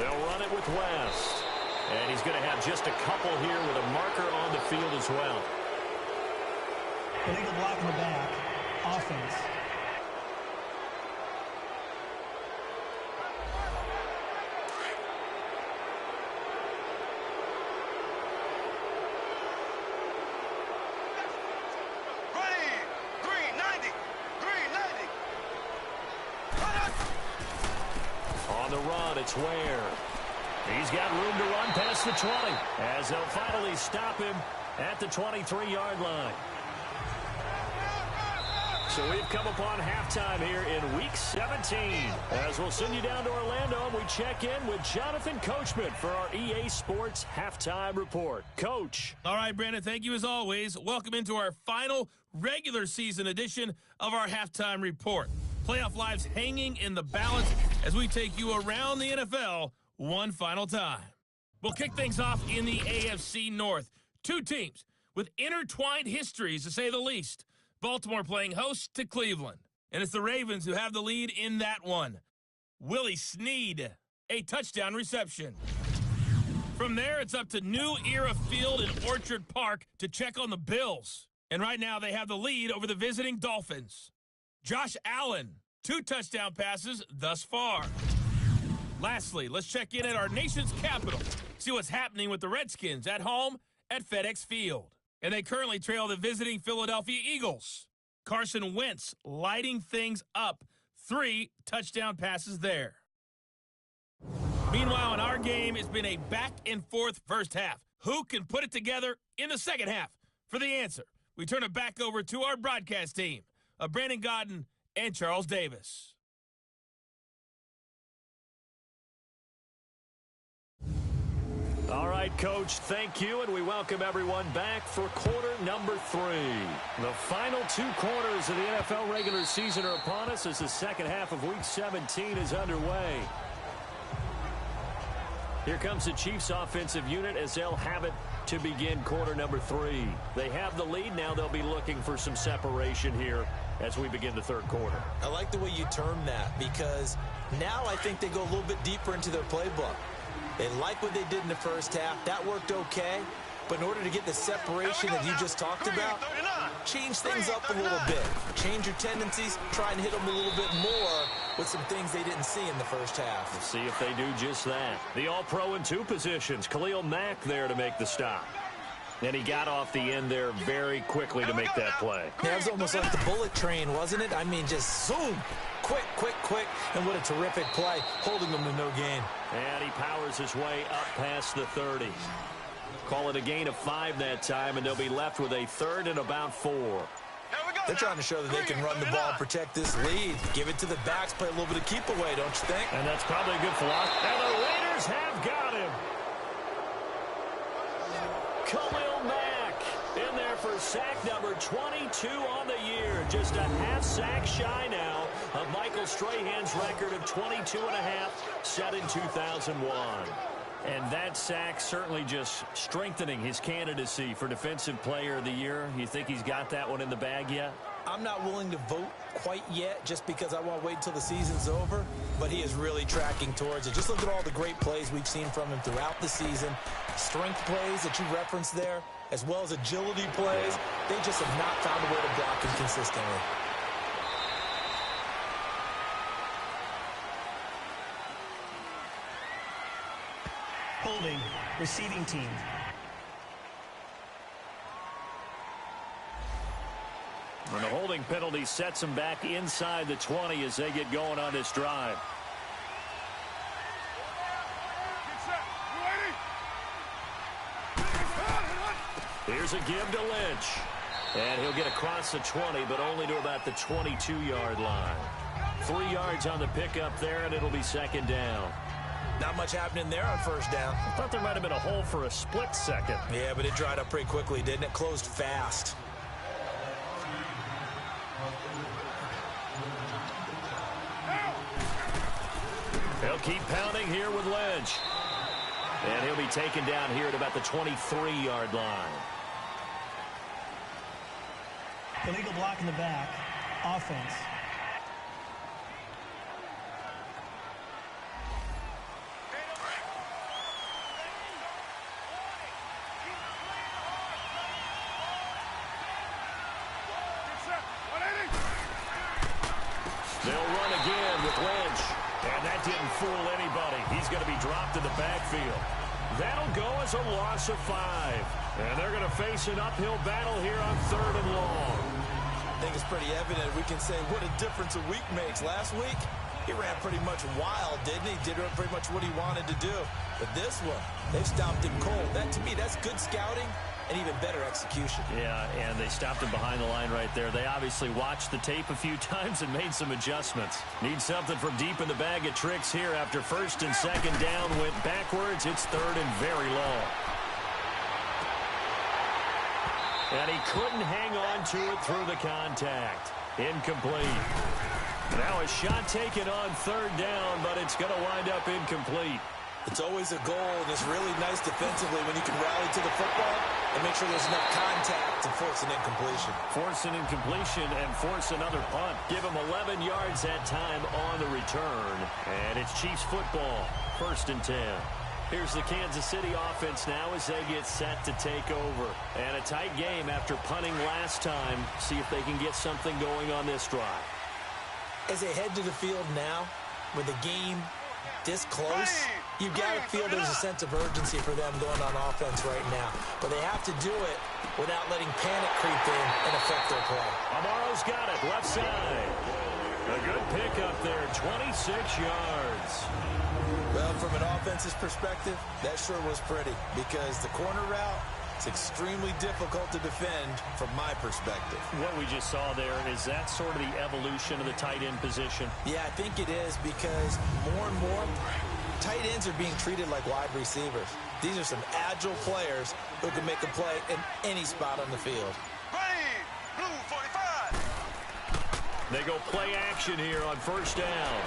They'll run it with West. And he's going to have just a couple here with a marker on the field as well. Illegal block in the back. Offense. On the run, it's Ware. He's got room to run past the 20 as they'll finally stop him at the 23-yard line. So we've come upon halftime here in Week 17. As we'll send you down to Orlando, we check in with Jonathan Coachman for our EA Sports Halftime Report. Coach. All right, Brandon, thank you as always. Welcome into our final regular season edition of our Halftime Report. Playoff lives hanging in the balance as we take you around the NFL one final time. We'll kick things off in the AFC North. Two teams with intertwined histories, to say the least. Baltimore playing host to Cleveland. And it's the Ravens who have the lead in that one. Willie Snead, a touchdown reception. From there, it's up to New Era Field in Orchard Park to check on the Bills. And right now, they have the lead over the visiting Dolphins. Josh Allen, 2 touchdown passes thus far. Lastly, let's check in at our nation's capital. See what's happening with the Redskins at home at FedEx Field. And they currently trail the visiting Philadelphia Eagles. Carson Wentz lighting things up. 3 touchdown passes there. Meanwhile, in our game, it's been a back-and-forth first half. Who can put it together in the second half? For the answer, we turn it back over to our broadcast team of Brandon Godden and Charles Davis. All right, Coach, thank you, and we welcome everyone back for quarter number 3. The final 2 quarters of the NFL regular season are upon us as the second half of Week 17 is underway. Here comes the Chiefs offensive unit as they'll have it to begin quarter number 3. They have the lead. Now they'll be looking for some separation here as we begin the third quarter. I like the way you term that because now I think they go a little bit deeper into their playbook. They like what they did in the first half. That worked okay. But in order to get the separation that you just talked about, change things up a little bit. Change your tendencies. Try and hit them a little bit more with some things they didn't see in the first half. We'll see if they do just that. The All-Pro in 2 positions. Khalil Mack there to make the stop. And he got off the end there very quickly to make that play. Yeah, it was almost like the bullet train, wasn't it? I mean, just zoom. Quick, quick, quick. And what a terrific play, holding them to no gain. And he powers his way up past the 30. Call it a gain of 5 that time, and they'll be left with a third and about 4. They're trying to show that they can run the ball and protect this lead. Give it to the backs, play a little bit of keep away, don't you think? And that's probably a good philosophy. And the Raiders have got him. Khalil Mack in there for sack number 22 on the year. Just a half sack shy now of Michael Strahan's record of 22 and a half set in 2001. And that sack certainly just strengthening his candidacy for Defensive Player of the Year. You think he's got that one in the bag yet? I'm not willing to vote quite yet just because I want to wait until the season's over, but he is really tracking towards it. Just look at all the great plays we've seen from him throughout the season. Strength plays that you referenced there, as well as agility plays. They just have not found a way to block him consistently. Holding. Receiving team. And the holding penalty sets them back inside the 20 as they get going on this drive. Here's a give to Lynch. And he'll get across the 20, but only to about the 22-yard line. 3 yards on the pickup there, and it'll be second down. Not much happening there on first down. I thought there might have been a hole for a split second. Yeah, but it dried up pretty quickly, didn't it? Closed fast. They'll keep pounding here with Lynch. And he'll be taken down here at about the 23-yard line. Illegal block in the back. Offense. That didn't fool anybody. He's going to be dropped in the backfield. That'll go as a loss of 5. And they're going to face an uphill battle here on 3rd and long. I think it's pretty evident. We can say what a difference a week makes. Last week, he ran pretty much wild, didn't he? Did pretty much what he wanted to do. But this one, they've stopped him cold. That, to me, that's good scouting and even better execution. Yeah, and they stopped him behind the line right there. They obviously watched the tape a few times and made some adjustments. Need something from deep in the bag of tricks here after 1st and 2nd down. Went backwards. It's 3rd and very long. And he couldn't hang on to it through the contact. Incomplete. Now a shot taken on 3rd down, but it's going to wind up incomplete. It's always a goal, and it's really nice defensively when you can rally to the football and make sure there's enough contact to force an incompletion. Force an incompletion and force another punt. Give him 11 yards that time on the return. And it's Chiefs football, 1st and 10. Here's the Kansas City offense now as they get set to take over. And a tight game after punting last time. See if they can get something going on this drive. As they head to the field now, with the game this close, you've got to feel there's a sense of urgency for them going on offense right now. But they have to do it without letting panic creep in and affect their play. Amaro's got it, left side. A good pick up there, 26 yards. Well, from an offense's perspective, that sure was pretty because the corner route is extremely difficult to defend from my perspective. What we just saw there, is that sort of the evolution of the tight end position? Yeah, I think it is because more and more tight ends are being treated like wide receivers. These are some agile players who can make a play in any spot on the field. Blue 45. They go play action here on 1st down.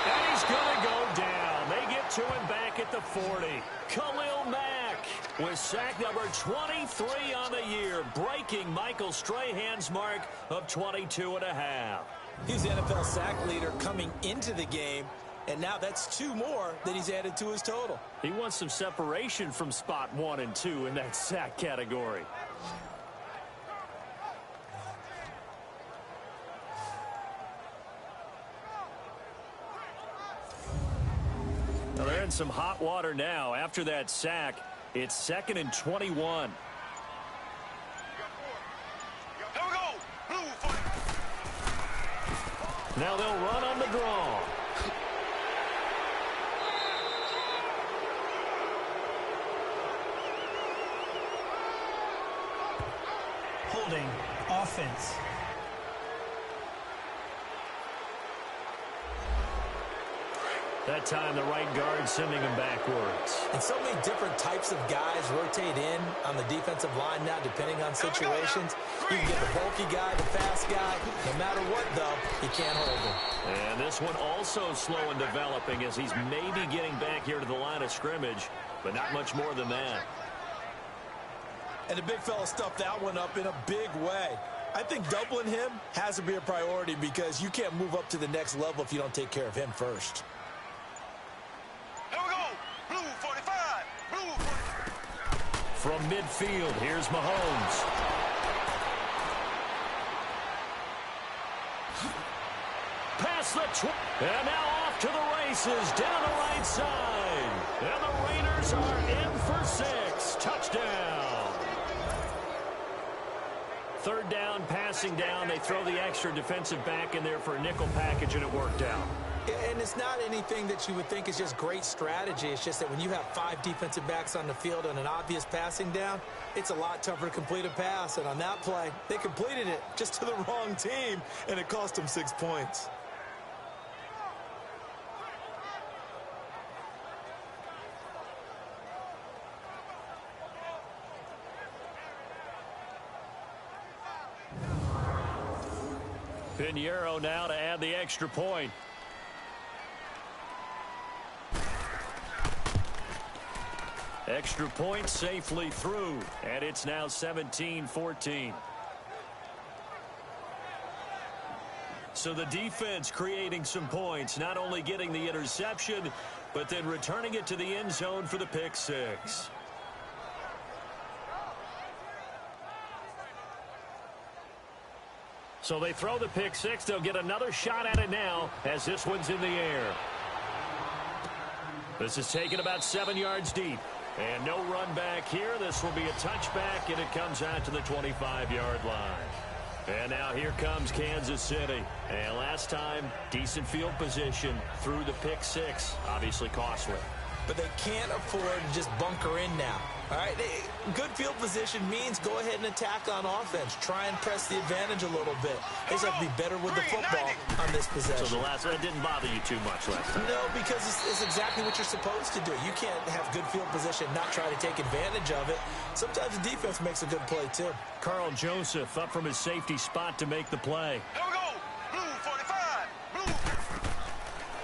And he's going to go down. They get to him back at the 40. Khalil Mack with sack number 23 on the year, breaking Michael Strahan's mark of 22 and a half. He's the NFL sack leader coming into the game, and now that's 2 more that he's added to his total. He wants some separation from spot 1 and 2 in that sack category. Well, they're in some hot water now. After that sack, it's 2nd and 21. Here we go. Blue 40. Now they'll run on the draw. Holding offense. That time, the right guard sending him backwards. And so many different types of guys rotate in on the defensive line now, depending on situations. You can get the bulky guy, the fast guy. No matter what, though, you can't hold him. And this one also slow in developing as he's maybe getting back here to the line of scrimmage, but not much more than that. And the big fella stuffed that one up in a big way. I think doubling him has to be a priority because you can't move up to the next level if you don't take care of him first. Here we go. Blue 45. Blue 45. From midfield, here's Mahomes. Past the and now off to the races down the right side. And the Raiders are in for 6. Touchdown. 3rd down, passing down. They throw the extra defensive back in there for a nickel package, and it worked out. And it's not anything that you would think is just great strategy. It's just that when you have 5 defensive backs on the field on an obvious passing down, it's a lot tougher to complete a pass. And on that play, they completed it just to the wrong team, and it cost them 6 points. Pinheiro now to add the extra point. Extra point safely through, and it's now 17-14. So the defense creating some points, not only getting the interception, but then returning it to the end zone for the pick 6. So they throw the pick six. They'll get another shot at it now as this one's in the air. This is taken about 7 yards deep. And no run back here. This will be a touchback, and it comes out to the 25-yard line. And now here comes Kansas City. And last time, decent field position through the pick six. Obviously costly. But they can't afford to just bunker in now. All right, good field position means go ahead and attack on offense. Try and press the advantage a little bit. They just have to be better with the football on this possession. So the last one didn't bother you too much last time? No, because it's exactly what you're supposed to do. You can't have good field position, not try to take advantage of it. Sometimes the defense makes a good play, too. Carl Joseph up from his safety spot to make the play. Here we go. Blue 45. Blue.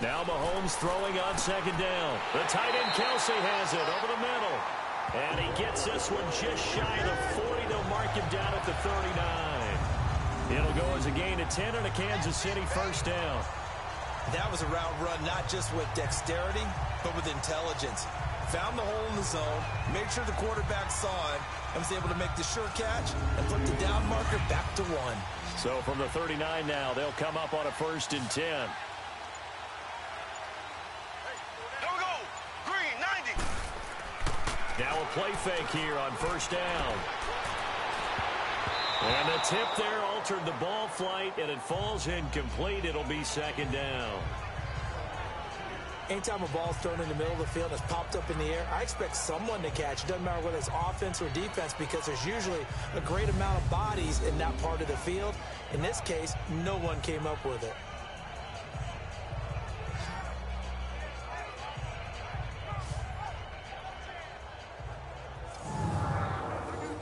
Now Mahomes throwing on second down. The tight end Kelsey has it over the middle. And he gets this one just shy of the 40. They'll mark him down at the 39. It'll go as a gain of 10 and a Kansas City first down. That was a route run not just with dexterity, but with intelligence. Found the hole in the zone, made sure the quarterback saw it, and was able to make the sure catch and put the down marker back to 1. So from the 39 now, they'll come up on a 1st and 10. Now a play fake here on first down. And the tip there altered the ball flight, and it falls incomplete. It'll be second down. Anytime a ball's thrown in the middle of the field and it's popped up in the air, I expect someone to catch. It doesn't matter whether it's offense or defense because there's usually a great amount of bodies in that part of the field. In this case, no one came up with it.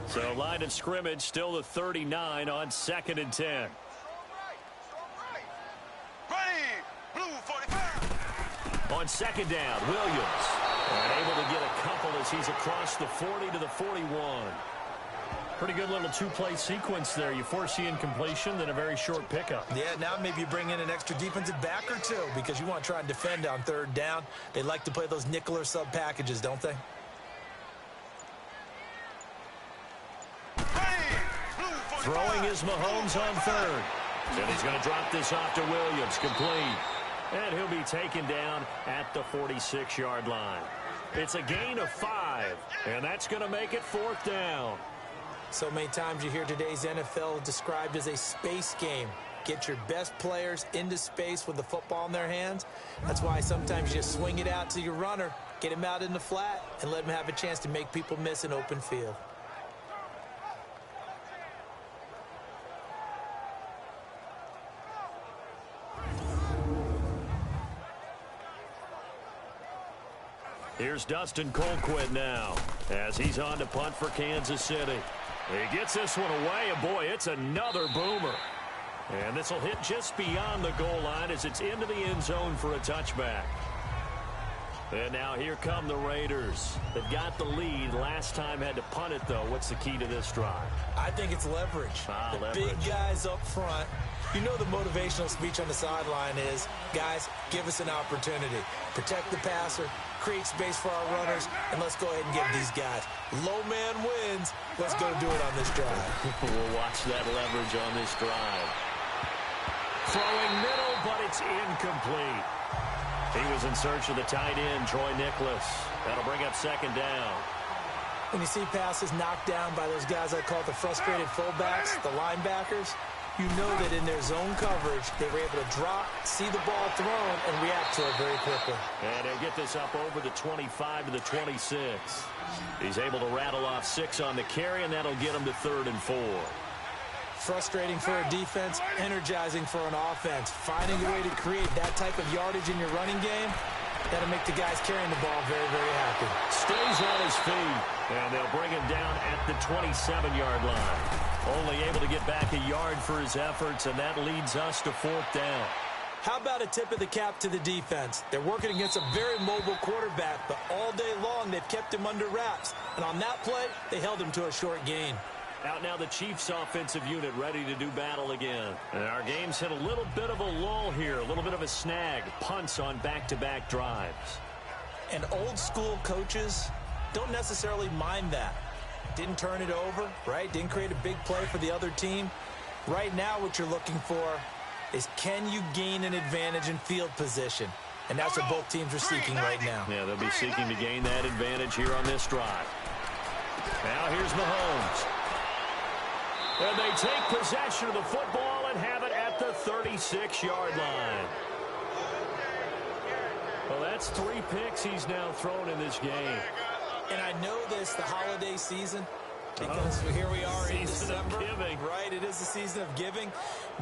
So line of scrimmage still the 39 on 2nd and 10. Ready. Blue 45. On second down, Williams. And able to get a couple as he's across the 40 to the 41. Pretty good little two-play sequence there. You force the incompletion, then a very short pickup. Yeah, now maybe you bring in an extra defensive back or two because you want to try and defend on 3rd down. They like to play those nickel or sub packages, don't they? Throwing is Mahomes on 3rd. And he's going to drop this off to Williams, complete. And he'll be taken down at the 46-yard line. It's a gain of 5, and that's going to make it 4th down. So many times you hear today's NFL described as a space game. Get your best players into space with the football in their hands. That's why sometimes you just swing it out to your runner, get him out in the flat, and let him have a chance to make people miss an open field. Here's Dustin Colquitt now as he's on to punt for Kansas City. He gets this one away, and boy, it's another boomer. And this will hit just beyond the goal line as it's into the end zone for a touchback. And now here come the Raiders. They've got the lead. Last time had to punt it, though. What's the key to this drive? I think it's leverage. The big guys up front. You know the motivational speech on the sideline is, guys, give us an opportunity. Protect the passer, create space for our runners, and let's go ahead and give these guys. Low man wins. Let's go do it on this drive. We'll watch that leverage on this drive. Throwing middle, but it's incomplete. He was in search of the tight end, Troy Nicholas. That'll bring up second down. When you see passes knocked down by those guys I call the frustrated fullbacks, the linebackers, you know that in their zone coverage, they were able to drop, see the ball thrown, and react to it very quickly. And he'll get this up over the 25 to the 26. He's able to rattle off 6 on the carry, and that'll get him to 3rd and 4. Frustrating for a defense, energizing for an offense. Finding a way to create that type of yardage in your running game, that'll make the guys carrying the ball very, very happy. Stays on his feet, and they'll bring him down at the 27-yard line. Only able to get back a yard for his efforts, and that leads us to 4th down. How about a tip of the cap to the defense? They're working against a very mobile quarterback, but all day long they've kept him under wraps. And on that play, they held him to a short gain. Out now the Chiefs offensive unit ready to do battle again. And our game's hit a little bit of a lull here, a little bit of a snag. Punts on back-to-back drives. And old school coaches don't necessarily mind that. Didn't turn it over, right? Didn't create a big play for the other team. Right now what you're looking for is, can you gain an advantage in field position? And that's what both teams are seeking right now. Yeah, they'll be seeking to gain that advantage here on this drive. Now here's Mahomes. And they take possession of the football and have it at the 36-yard line. Well, that's 3 picks he's now thrown in this game. And I know this, the holiday season, because here we are in December. Right, it is the season of giving.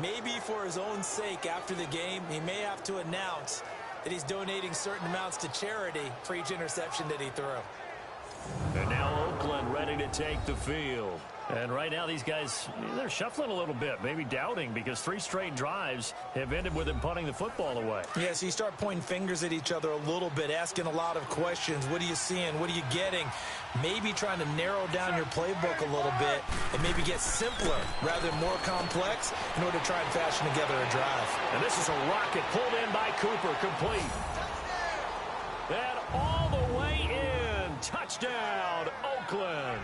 Maybe for his own sake, after the game, he may have to announce that he's donating certain amounts to charity for each interception that he threw. And now Oakland ready to take the field. And right now these guys, they're shuffling a little bit, maybe doubting, because 3 straight drives have ended with him punting the football away. Yeah, so you start pointing fingers at each other a little bit, asking a lot of questions. What are you seeing? What are you getting? Maybe trying to narrow down your playbook a little bit and maybe get simpler rather than more complex in order to try and fashion together a drive. And this is a rocket pulled in by Cooper, complete. And all the way in. Touchdown, Oakland.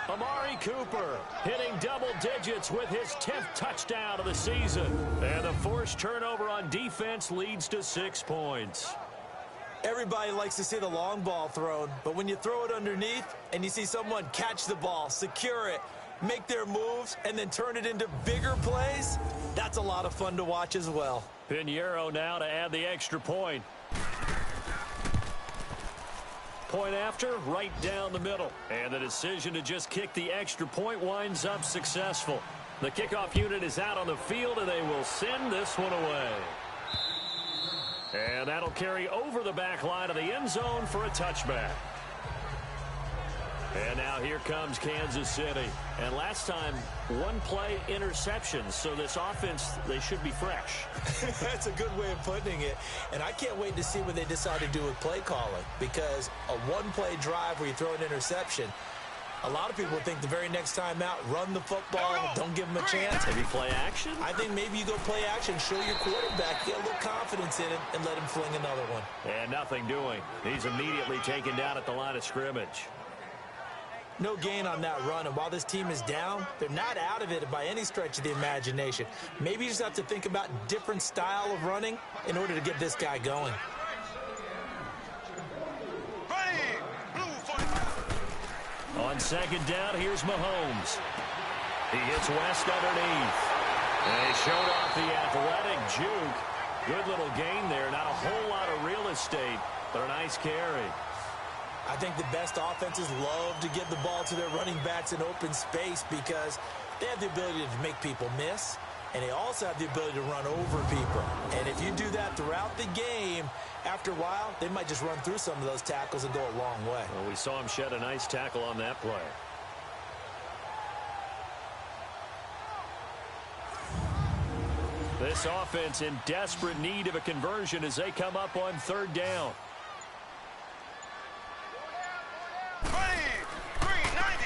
Amari Cooper hitting double digits with his 10th touchdown of the season. And the forced turnover on defense leads to 6 points. Everybody likes to see the long ball thrown, but when you throw it underneath and you see someone catch the ball, secure it, make their moves, and then turn it into bigger plays, that's a lot of fun to watch as well. Pinheiro now to add the extra point. Point after, right down the middle. And the decision to just kick the extra point winds up successful. The kickoff unit is out on the field, and they will send this one away. And that'll carry over the back line of the end zone for a touchback. And now here comes Kansas City. And last time, 1 play interceptions. So this offense, they should be fresh. That's a good way of putting it. And I can't wait to see what they decide to do with play calling. Because a 1-play drive where you throw an interception, a lot of people think the very next time out, run the football, don't give them a chance. Maybe play action? I think maybe you go play action, show your quarterback, get a little confidence in him, and let him fling another one. And nothing doing. He's immediately taken down at the line of scrimmage. No gain on that run, and while this team is down, they're not out of it by any stretch of the imagination. Maybe you just have to think about different style of running in order to get this guy going. On second down, here's Mahomes. He hits West underneath. And he showed off the athletic juke. Good little gain there. Not a whole lot of real estate, but a nice carry. I think the best offenses love to get the ball to their running backs in open space because they have the ability to make people miss, and they also have the ability to run over people. And if you do that throughout the game, after a while, they might just run through some of those tackles and go a long way. Well, we saw him shed a nice tackle on that play. This offense in desperate need of a conversion as they come up on third down.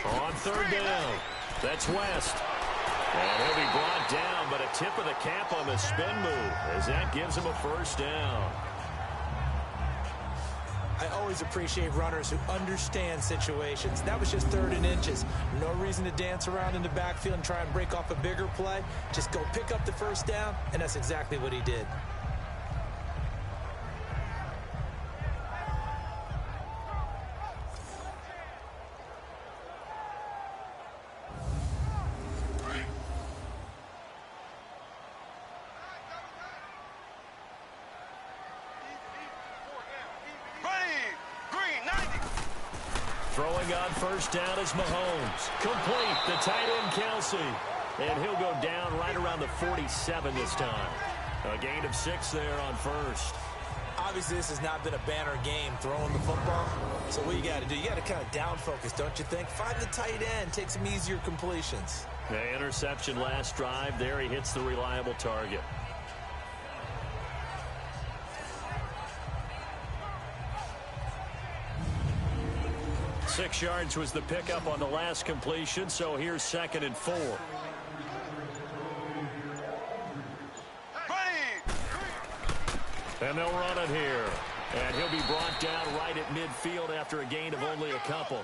On third down, that's West. And he'll be brought down, but a tip of the cap on the spin move as that gives him a first down. I always appreciate runners who understand situations. That was just 3rd and inches. No reason to dance around in the backfield and try and break off a bigger play. Just go pick up the first down, and that's exactly what he did. Throwing on first down is Mahomes. Complete, the tight end Kelsey. And he'll go down right around the 47 this time. A gain of 6 there on first. Obviously, this has not been a banner game throwing the football. So what you got to do, you got to kind of down focus, don't you think? Find the tight end, take some easier completions. The interception last drive. There he hits the reliable target. Six yards was the pickup on the last completion, so here's 2nd and 4. And they'll run it here. And he'll be brought down right at midfield after a gain of only a couple.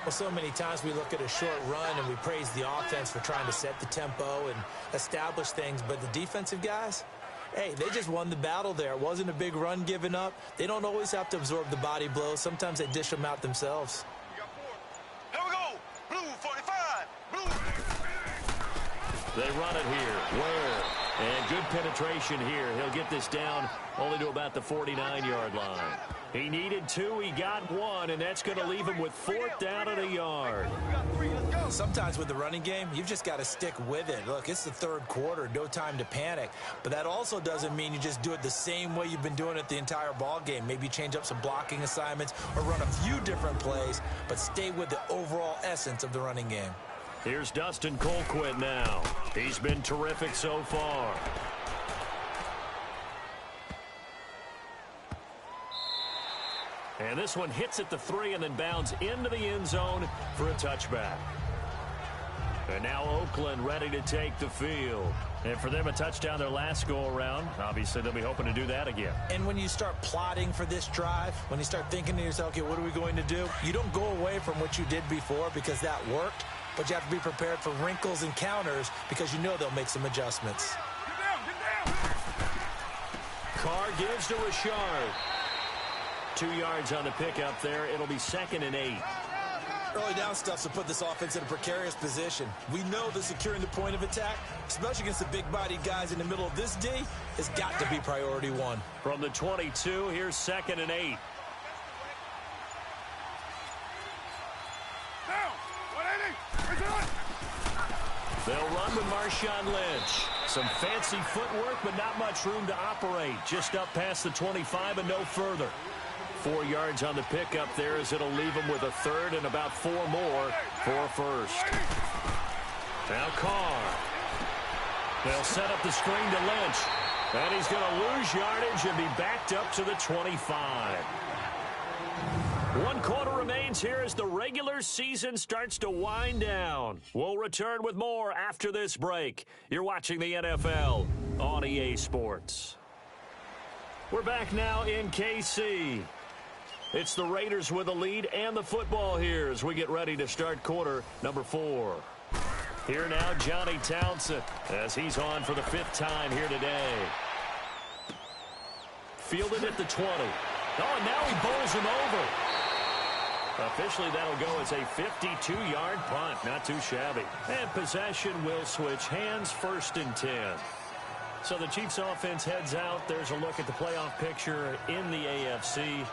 Well, so many times we look at a short run and we praise the offense for trying to set the tempo and establish things, but the defensive guys, hey, they just won the battle there. It wasn't a big run given up. They don't always have to absorb the body blows. Sometimes they dish them out themselves. Here we go. Blue 45. Blue. They run it here. Ware. And good penetration here. He'll get this down only to about the 49-yard line. He needed 2. He got 1, and that's going to leave him with 4th down and a yard. Sometimes with the running game, you've just got to stick with it. Look, it's the third quarter, no time to panic. But that also doesn't mean you just do it the same way you've been doing it the entire ball game. Maybe change up some blocking assignments or run a few different plays, but stay with the overall essence of the running game. Here's Dustin Colquitt now. He's been terrific so far. And this one hits at the 3 and then bounds into the end zone for a touchback. And now Oakland ready to take the field. And for them, a touchdown their last go-around. Obviously, they'll be hoping to do that again. And when you start plotting for this drive, when you start thinking to yourself, okay, what are we going to do? You don't go away from what you did before because that worked, but you have to be prepared for wrinkles and counters because you know they'll make some adjustments. Get down. Carr gives to Richard. 2 yards on the pickup there. It'll be 2nd and 8. Early down stuff to put this offense in a precarious position. We know that securing the point of attack, especially against the big-bodied guys in the middle of this D, has got to be priority 1. From the 22, here's 2nd and 8. Down. 180. They'll run with Marshawn Lynch. Some fancy footwork, but not much room to operate. Just up past the 25 and no further. 4 yards on the pickup there as it'll leave him with a 3rd and about 4 more for a 1st. Now Carr. They'll set up the screen to Lynch. And he's going to lose yardage and be backed up to the 25. 1 quarter remains here as the regular season starts to wind down. We'll return with more after this break. You're watching the NFL on EA Sports. We're back now in KC. It's the Raiders with the lead and the football here as we get ready to start quarter number 4. Here now, Johnny Townsend, as he's on for the 5th time here today. Fielded at the 20. Oh, and now he bowls him over. Officially, that'll go as a 52-yard punt. Not too shabby. And possession will switch hands, 1st and 10. So the Chiefs offense heads out. There's a look at the playoff picture in the AFC.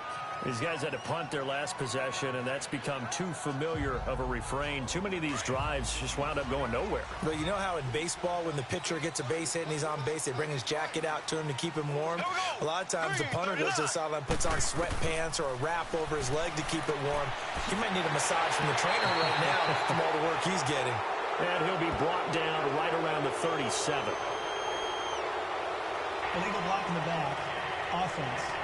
These guys had to punt their last possession, and that's become too familiar of a refrain. Too many of these drives just wound up going nowhere. But you know how in baseball, when the pitcher gets a base hit and he's on base, they bring his jacket out to him to keep him warm? A lot of times the punter goes to the sideline, puts on sweatpants or a wrap over his leg to keep it warm. He might need a massage from the trainer right now from all the work he's getting. And he'll be brought down right around the 37. Illegal block in the back. Offense.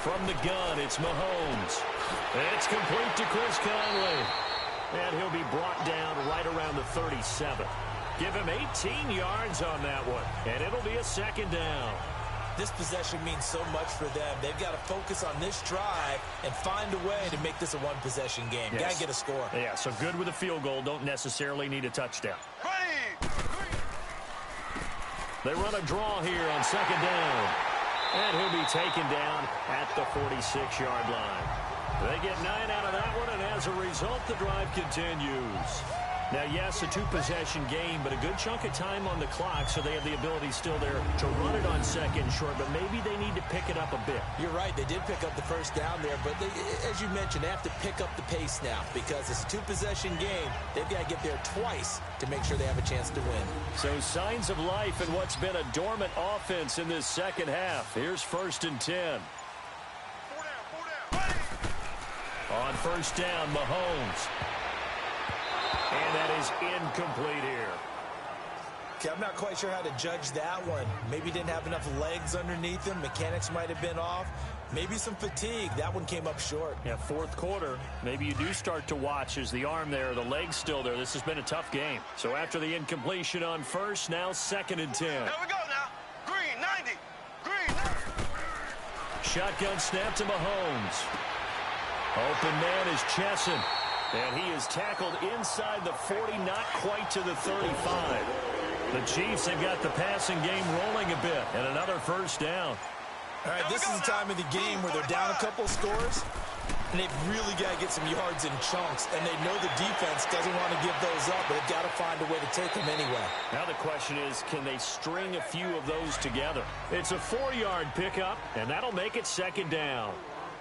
From the gun, it's Mahomes. It's complete to Chris Conley. And he'll be brought down right around the 37. Give him 18 yards on that one. And it'll be a 2nd down. This possession means so much for them. They've got to focus on this drive and find a way to make this a one-possession game. Yes. Got to get a score. Yeah, so good with a field goal. Don't necessarily need a touchdown. They run a draw here on 2nd down. And he'll be taken down at the 46-yard line. They get 9 out of that one, and as a result, the drive continues. Now, yes, a 2-possession game, but a good chunk of time on the clock, so they have the ability still there to run it on 2nd and short, but maybe they need to pick it up a bit. You're right. They did pick up the 1st down there, but they, as you mentioned, they have to pick up the pace now because it's a 2-possession game. They've got to get there twice to make sure they have a chance to win. So signs of life in what's been a dormant offense in this 2nd half. Here's 1st and 10. On 1st down, Mahomes. And that is incomplete here. Okay, I'm not quite sure how to judge that one. Maybe didn't have enough legs underneath him. Mechanics might have been off. Maybe some fatigue. That one came up short. Yeah, fourth quarter, maybe you do start to watch as the arm there, the leg's still there. This has been a tough game. So after the incompletion on first, now 2nd and 10. Here we go now. Green, 90. Green, 90. Shotgun snap to Mahomes. Open man is Chesson. And he is tackled inside the 40, not quite to the 35. The Chiefs have got the passing game rolling a bit, and another first down. All right, this is the time of the game where they're down a couple scores, and they've really got to get some yards in chunks, and they know the defense doesn't want to give those up, but they've got to find a way to take them anyway. Now the question is, can they string a few of those together? It's a 4-yard pickup, and that'll make it 2nd down.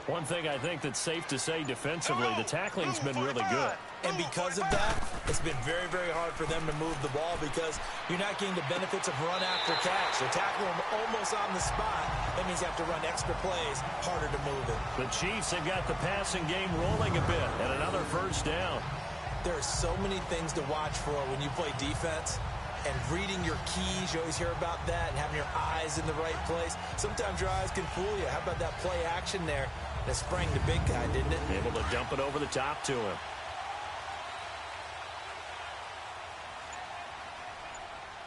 One thing I think that's safe to say defensively, the tackling's been really good. And because of that, it's been very, very hard for them to move the ball because you're not getting the benefits of run after catch. They're tackling them almost on the spot. That means you have to run extra plays, harder to move it. The Chiefs have got the passing game rolling a bit, and another first down. There are so many things to watch for when you play defense. And reading your keys, you always hear about that, and having your eyes in the right place. Sometimes your eyes can fool you. How about that play action there? That sprang the big guy, didn't it? Able to dump it over the top to him.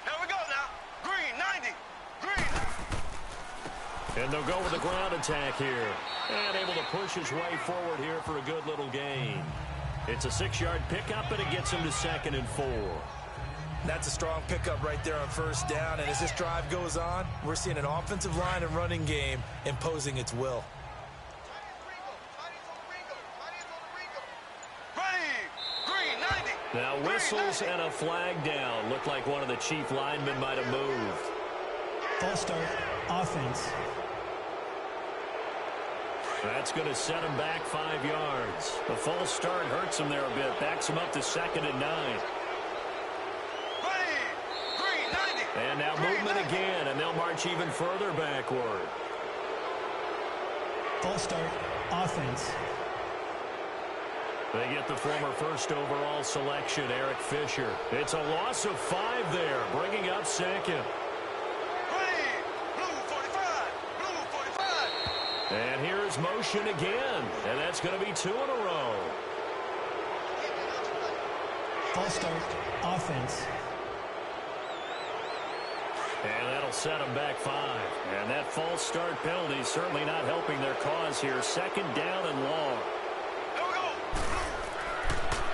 Here we go now. Green, 90. Green. And they'll go with the ground attack here. And able to push his way forward here for a good little gain. It's a 6-yard pickup, and it gets him to 2nd and 4. That's a strong pickup right there on first down. And as this drive goes on, we're seeing an offensive line and running game imposing its will. Now whistles and a flag down. Looked like one of the Chief linemen might have moved. False start, offense. That's going to set him back 5 yards. The false start hurts him there a bit. Backs him up to 2nd and 9. And now movement again, and they'll march even further backward. False start, offense. They get the former first overall selection, Eric Fisher. It's a loss of 5 there, bringing up 2nd. Blue 45. Blue 45. And here's motion again, and that's going to be 2 in a row. False start, offense. And that'll set them back 5. And that false start penalty is certainly not helping their cause here. 2nd down and long.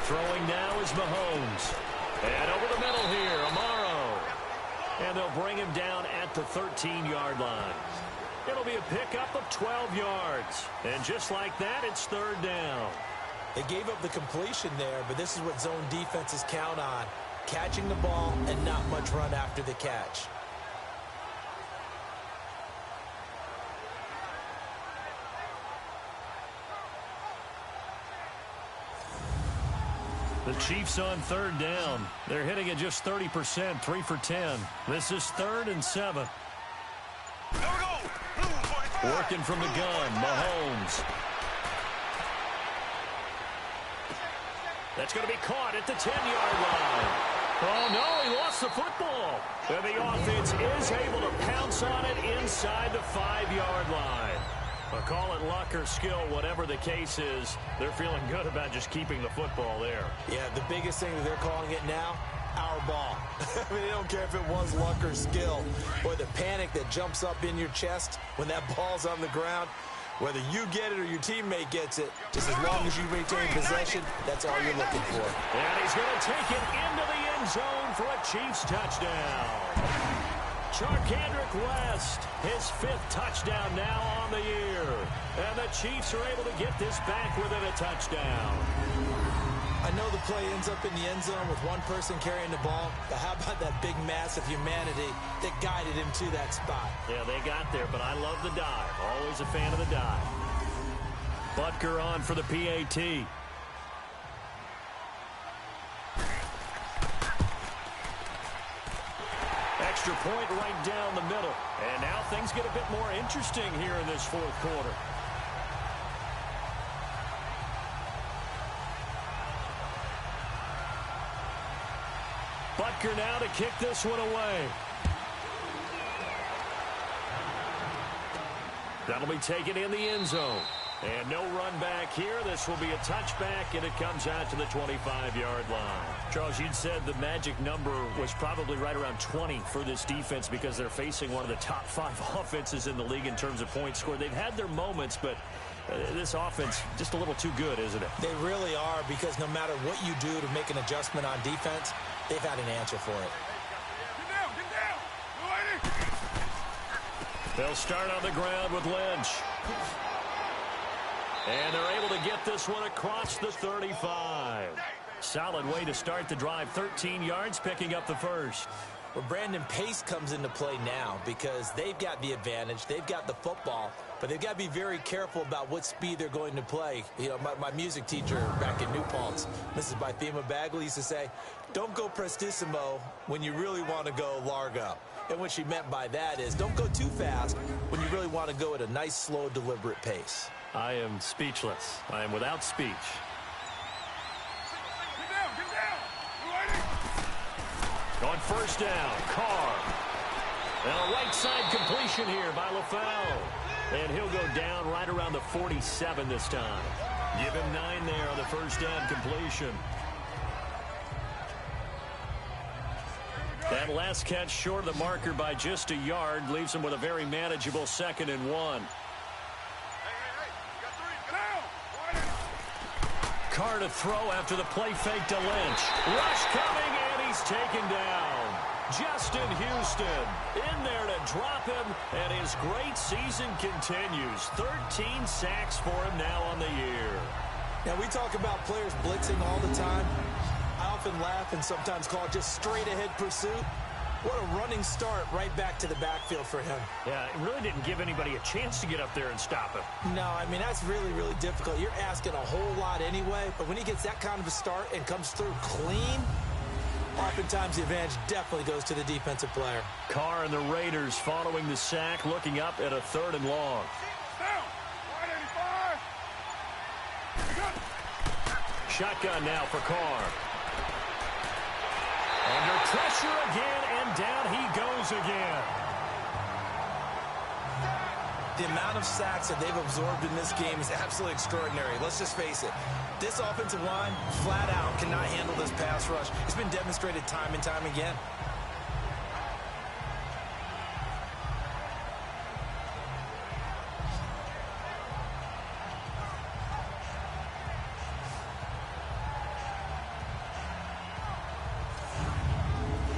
Throwing now is Mahomes. And over the middle here, Amaro. And they'll bring him down at the 13-yard line. It'll be a pickup of 12 yards. And just like that, it's 3rd down. They gave up the completion there, but this is what zone defenses count on. Catching the ball and not much run after the catch. The Chiefs on 3rd down. They're hitting at just 30%, 3 for 10. This is 3rd and 7. Here we go. Blue 45. Working from the gun, Mahomes. That's going to be caught at the 10-yard line. Oh, no, he lost the football. And the offense is able to pounce on it inside the 5-yard line. But call it luck or skill, whatever the case is, they're feeling good about just keeping the football there. Yeah, the biggest thing that they're calling it now, our ball. I mean, they don't care if it was luck or skill, or the panic that jumps up in your chest when that ball's on the ground. Whether you get it or your teammate gets it, just as long as you retain possession, that's all you're looking for. And he's going to take it into the end zone for a Chiefs touchdown. Charkandrick West, his 5th touchdown now on the year. And the Chiefs are able to get this back within a touchdown. I know the play ends up in the end zone with one person carrying the ball, but how about that big mass of humanity that guided him to that spot? Yeah, they got there, but I love the dive. Always a fan of the dive. Butker on for the PAT. Extra point right down the middle. And now things get a bit more interesting here in this 4th quarter. Butker now to kick this one away. That'll be taken in the end zone. And no run back here. This will be a touchback, and it comes out to the 25-yard line. Charles, you'd said the magic number was probably right around 20 for this defense because they're facing one of the top 5 offenses in the league in terms of points scored. They've had their moments, but this offense just a little too good, isn't it? They really are, because no matter what you do to make an adjustment on defense, they've had an answer for it. They'll start on the ground with Lynch. And they're able to get this one across the 35. Solid way to start the drive. 13 yards, picking up the first. Well, Brandon, pace comes into play now because they've got the advantage. They've got the football, but they've got to be very careful about what speed they're going to play. You know, my music teacher back in New Paltz, Mrs. Bythema Bagley, used to say, don't go prestissimo when you really want to go largo. And what she meant by that is don't go too fast when you really want to go at a nice, slow, deliberate pace. I am speechless. I am without speech. On first down, Carr. And a right side completion here by LaFell. And he'll go down right around the 47 this time. Give him 9 there on the first down completion. That last catch short of the marker by just a yard leaves him with a very manageable 2nd and 1. Carr to throw after the play fake to Lynch. Rush coming, and he's taken down. Justin Houston in there to drop him, and his great season continues. 13 sacks for him now on the year. Now, we talk about players blitzing all the time. I often laugh and sometimes call it just straight-ahead pursuit. What a running start right back to the backfield for him. Yeah, it really didn't give anybody a chance to get up there and stop him. No, I mean, that's really, really difficult. You're asking a whole lot anyway, but when he gets that kind of a start and comes through clean, oftentimes the advantage definitely goes to the defensive player. Carr and the Raiders following the sack, looking up at a 3rd and long. Shotgun now for Carr. Under pressure again, and down he goes again. The amount of sacks that they've absorbed in this game is absolutely extraordinary. Let's just face it. This offensive line, flat out, cannot handle this pass rush. It's been demonstrated time and time again.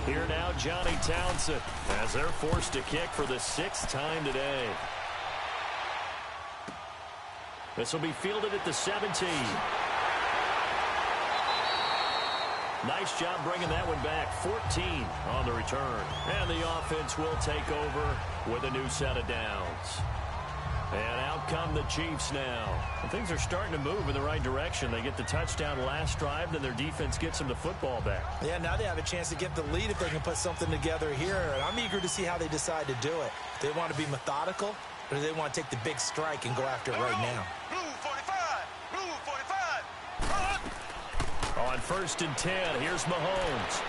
Here now, Johnny Townsend, as they're forced to kick for the 6th time today. This will be fielded at the 17. Nice job bringing that one back. 14 on the return. And the offense will take over with a new set of downs. And out come the Chiefs now. And things are starting to move in the right direction. They get the touchdown last drive, then their defense gets them the football back. Yeah, now they have a chance to get the lead if they can put something together here. And I'm eager to see how they decide to do it. Do they want to be methodical, or do they want to take the big strike and go after it right now? Blue 45. Blue 45. On 1st and 10, here's Mahomes.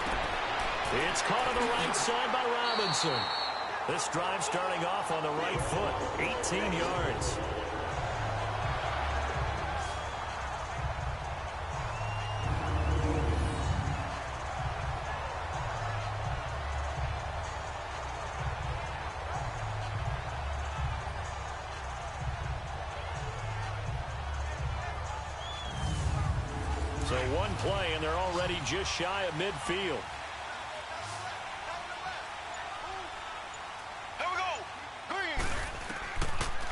It's caught on the right side by Robinson. This drive starting off on the right foot, 18 yards. So one play, and they're already just shy of midfield.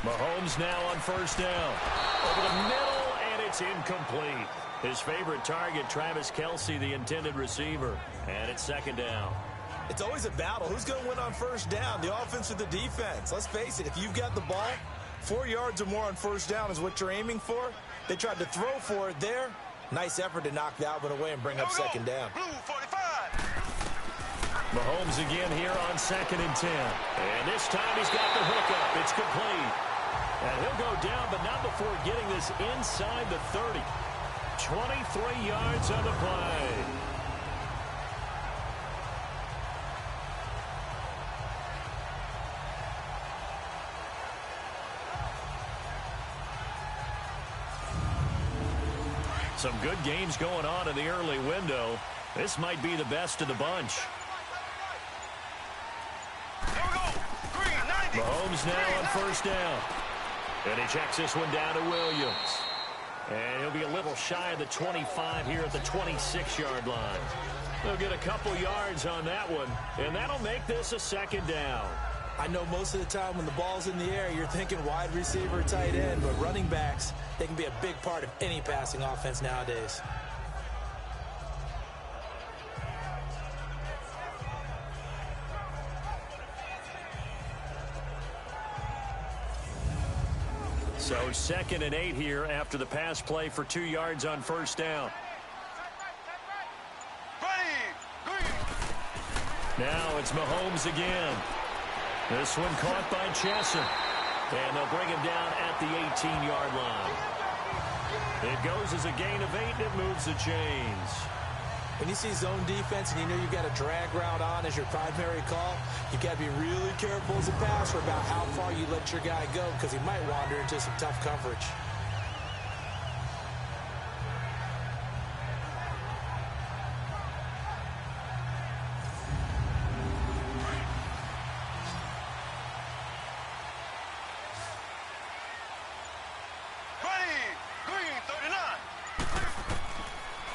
Mahomes now on 1st down. Over the middle, and it's incomplete. His favorite target, Travis Kelce, the intended receiver. And it's 2nd down. It's always a battle. Who's going to win on 1st down, the offense or the defense? Let's face it, if you've got the ball, 4 yards or more on 1st down is what you're aiming for. They tried to throw for it there. Nice effort to knock that one away and bring up 2nd down. Blue 45. Mahomes again here on 2nd and 10. And this time he's got the hookup. It's complete. And he'll go down, but not before getting this inside the 30. 23 yards on the play. Some good games going on in the early window. This might be the best of the bunch. Here we go. Green, 90. Mahomes now on first down. And he checks this one down to Williams. And he'll be a little shy of the 25 here at the 26-yard line. They'll get a couple yards on that one, and that'll make this a second down. I know most of the time when the ball's in the air, you're thinking wide receiver, tight end, but running backs, they can be a big part of any passing offense nowadays. So 2nd and 8 here after the pass play for 2 yards on first down. Now it's Mahomes again. This one caught by Chesson. And they'll bring him down at the 18-yard line. It goes as a gain of 8, and it moves the chains. When you see zone defense and you know you've got a drag route on as your primary call, you've got to be really careful as a passer about how far you let your guy go because he might wander into some tough coverage.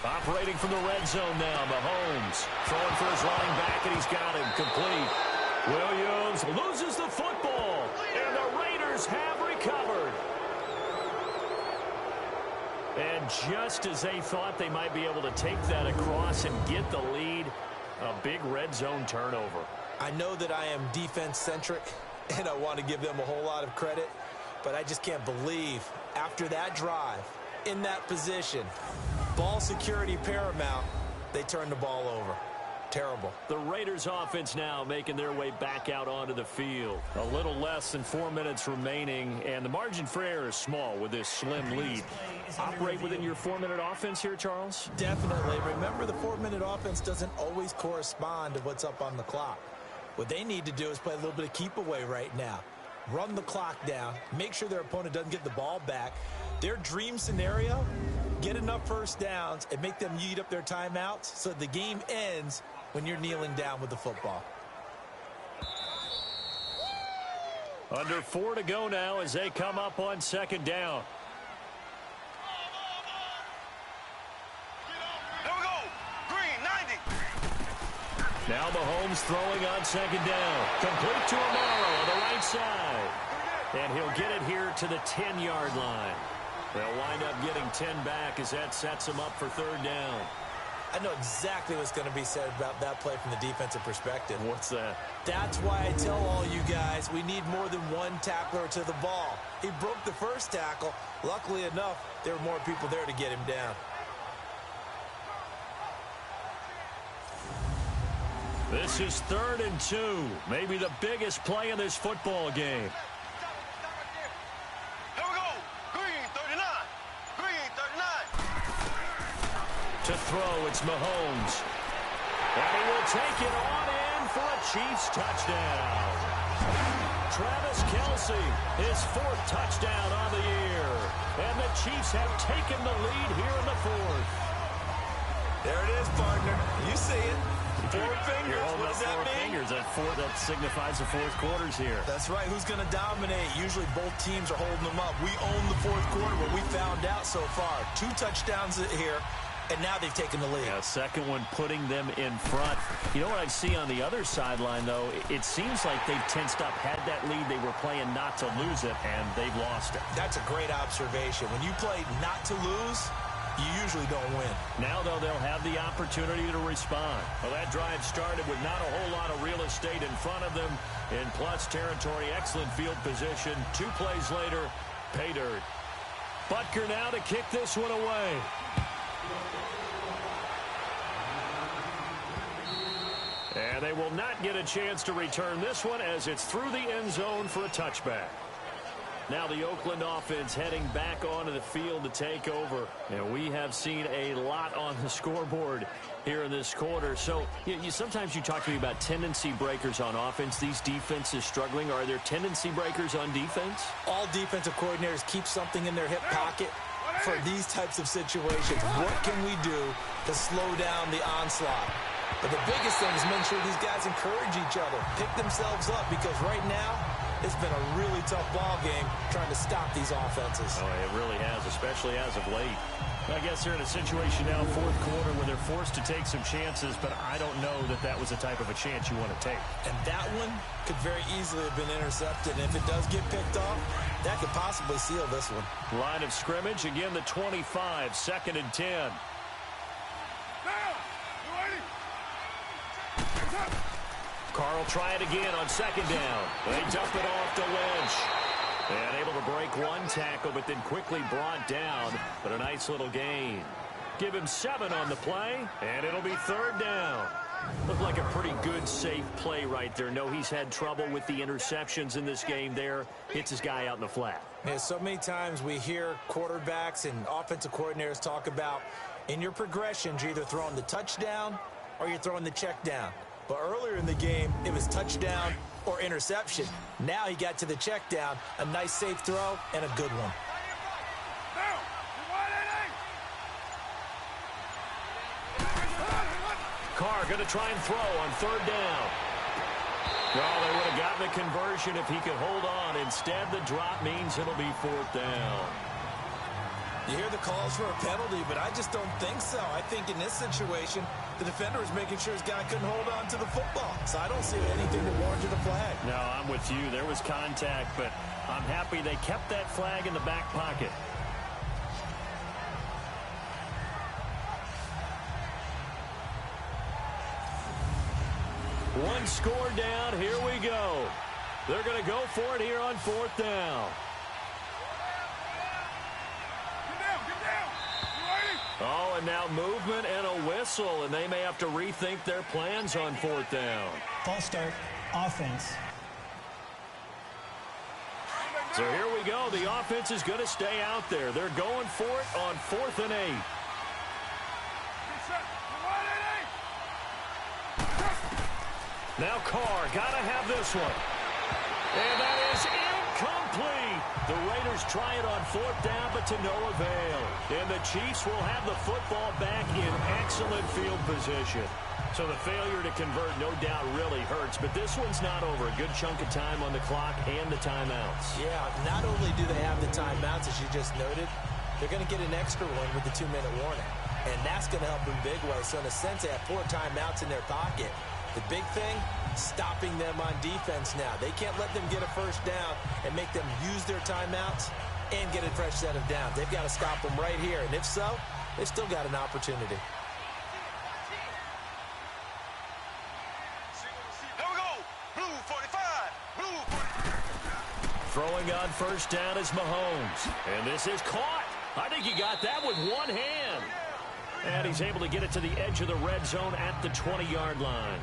Operating from the red zone now, Mahomes throwing for his running back, and he's got him complete. Williams loses the football, and the Raiders have recovered. And just as they thought they might be able to take that across and get the lead, a big red zone turnover. I know that I am defense-centric, and I want to give them a whole lot of credit, but I just can't believe after that drive, in that position, ball security paramount, they turned the ball over. Terrible. The Raiders offense now making their way back out onto the field. A little less than 4 minutes remaining, and the margin for error is small with this slim lead. Operate within your 4-minute offense here, Charles? Definitely. Remember, the 4-minute offense doesn't always correspond to what's up on the clock. What they need to do is play a little bit of keep away right now. Run the clock down. Make sure their opponent doesn't get the ball back. Their dream scenario, get enough first downs and make them eat up their timeouts so the game ends when you're kneeling down with the football. Under 4 to go now as they come up on second down. Here we go. Green, 90. Now Mahomes throwing on second down. Complete to Amaro on the right side. And he'll get it here to the 10-yard line. They'll wind up getting 10 back as that sets them up for third down. I know exactly what's going to be said about that play from the defensive perspective. What's that? That's why I tell all you guys we need more than one tackler to the ball. He broke the first tackle. Luckily enough, there were more people there to get him down. This is 3rd and 2. Maybe the biggest play in this football game. To throw, it's Mahomes. And he will take it on in for a Chiefs touchdown. Travis Kelce, his 4th touchdown on the year. And the Chiefs have taken the lead here in the 4th. There it is, partner. You see it. 4 fingers. What does that mean? Fingers. That signifies the 4th quarter's here. That's right. Who's going to dominate? Usually both teams are holding them up. We own the 4th quarter, but we found out so far. 2 touchdowns here. And now they've taken the lead. Yeah, second one putting them in front. You know what I see on the other sideline, though? It seems like they've tensed up, had that lead. They were playing not to lose it, and they've lost it. That's a great observation. When you play not to lose, you usually don't win. Now, though, they'll have the opportunity to respond. Well, that drive started with not a whole lot of real estate in front of them. In plus territory, excellent field position. 2 plays later, pay dirt. Butker now to kick this one away. And they will not get a chance to return this one as it's through the end zone for a touchback. Now the Oakland offense heading back onto the field to take over. And we have seen a lot on the scoreboard here in this quarter. So sometimes you talk to me about tendency breakers on offense. These defenses struggling. Are there tendency breakers on defense? All defensive coordinators keep something in their hip pocket for these types of situations. What can we do to slow down the onslaught? But the biggest thing is make sure these guys encourage each other, pick themselves up, because right now it's been a really tough ball game trying to stop these offenses. Oh, it really has, especially as of late. I guess they're in a situation now, fourth quarter, where they're forced to take some chances, but I don't know that that was the type of a chance you want to take. And that one could very easily have been intercepted. And if it does get picked off, that could possibly seal this one. Line of scrimmage, again, the 25, 2nd and 10. Carl try it again on 2nd down. They dump it off to Lynch. And able to break one tackle, but then quickly brought down. But a nice little gain. Give him 7 on the play, and it'll be 3rd down. Looked like a pretty good, safe play right there. No, he's had trouble with the interceptions in this game there. Hits his guy out in the flat. Yeah, so many times we hear quarterbacks and offensive coordinators talk about in your progressions, you're either throwing the touchdown or you're throwing the check down. But earlier in the game, it was touchdown or interception. Now he got to the check down, a nice safe throw, and a good one. Carr going to try and throw on 3rd down. Well, they would have gotten the conversion if he could hold on. Instead, the drop means it'll be 4th down. You hear the calls for a penalty, but I just don't think so. I think in this situation, the defender was making sure his guy couldn't hold on to the football. So I don't see anything that warranted a flag. No, I'm with you. There was contact, but I'm happy they kept that flag in the back pocket. One score down. Here we go. They're going to go for it here on 4th down. Oh, and now movement and a whistle, and they may have to rethink their plans on 4th down. False start, offense. So here we go. The offense is going to stay out there. They're going for it on 4th and 8. Now Carr, got to have this one. And that is incomplete. The Raiders try it on 4th down, but to no avail. And the Chiefs will have the football back in excellent field position. So the failure to convert, no doubt, really hurts. But this one's not over. A good chunk of time on the clock and the timeouts. Yeah, not only do they have the timeouts, as you just noted, they're going to get an extra one with the 2-minute warning. And that's going to help in big ways. So in a sense, they have 4 timeouts in their pocket. The big thing, stopping them on defense now. They can't let them get a first down and make them use their timeouts and get a fresh set of downs. They've got to stop them right here. And if so, they've still got an opportunity. Here we go. Blue 45. Blue 45. Throwing on 1st down is Mahomes. And this is caught. I think he got that with one hand. And he's able to get it to the edge of the red zone at the 20-yard line.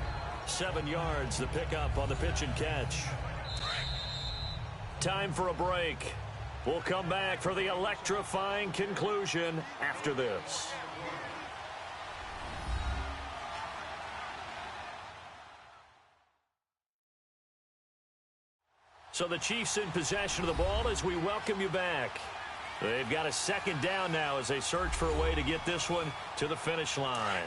7 yards, the pickup on the pitch and catch. Time for a break. We'll come back for the electrifying conclusion after this. So the Chiefs in possession of the ball as we welcome you back. They've got a 2nd down now as they search for a way to get this one to the finish line.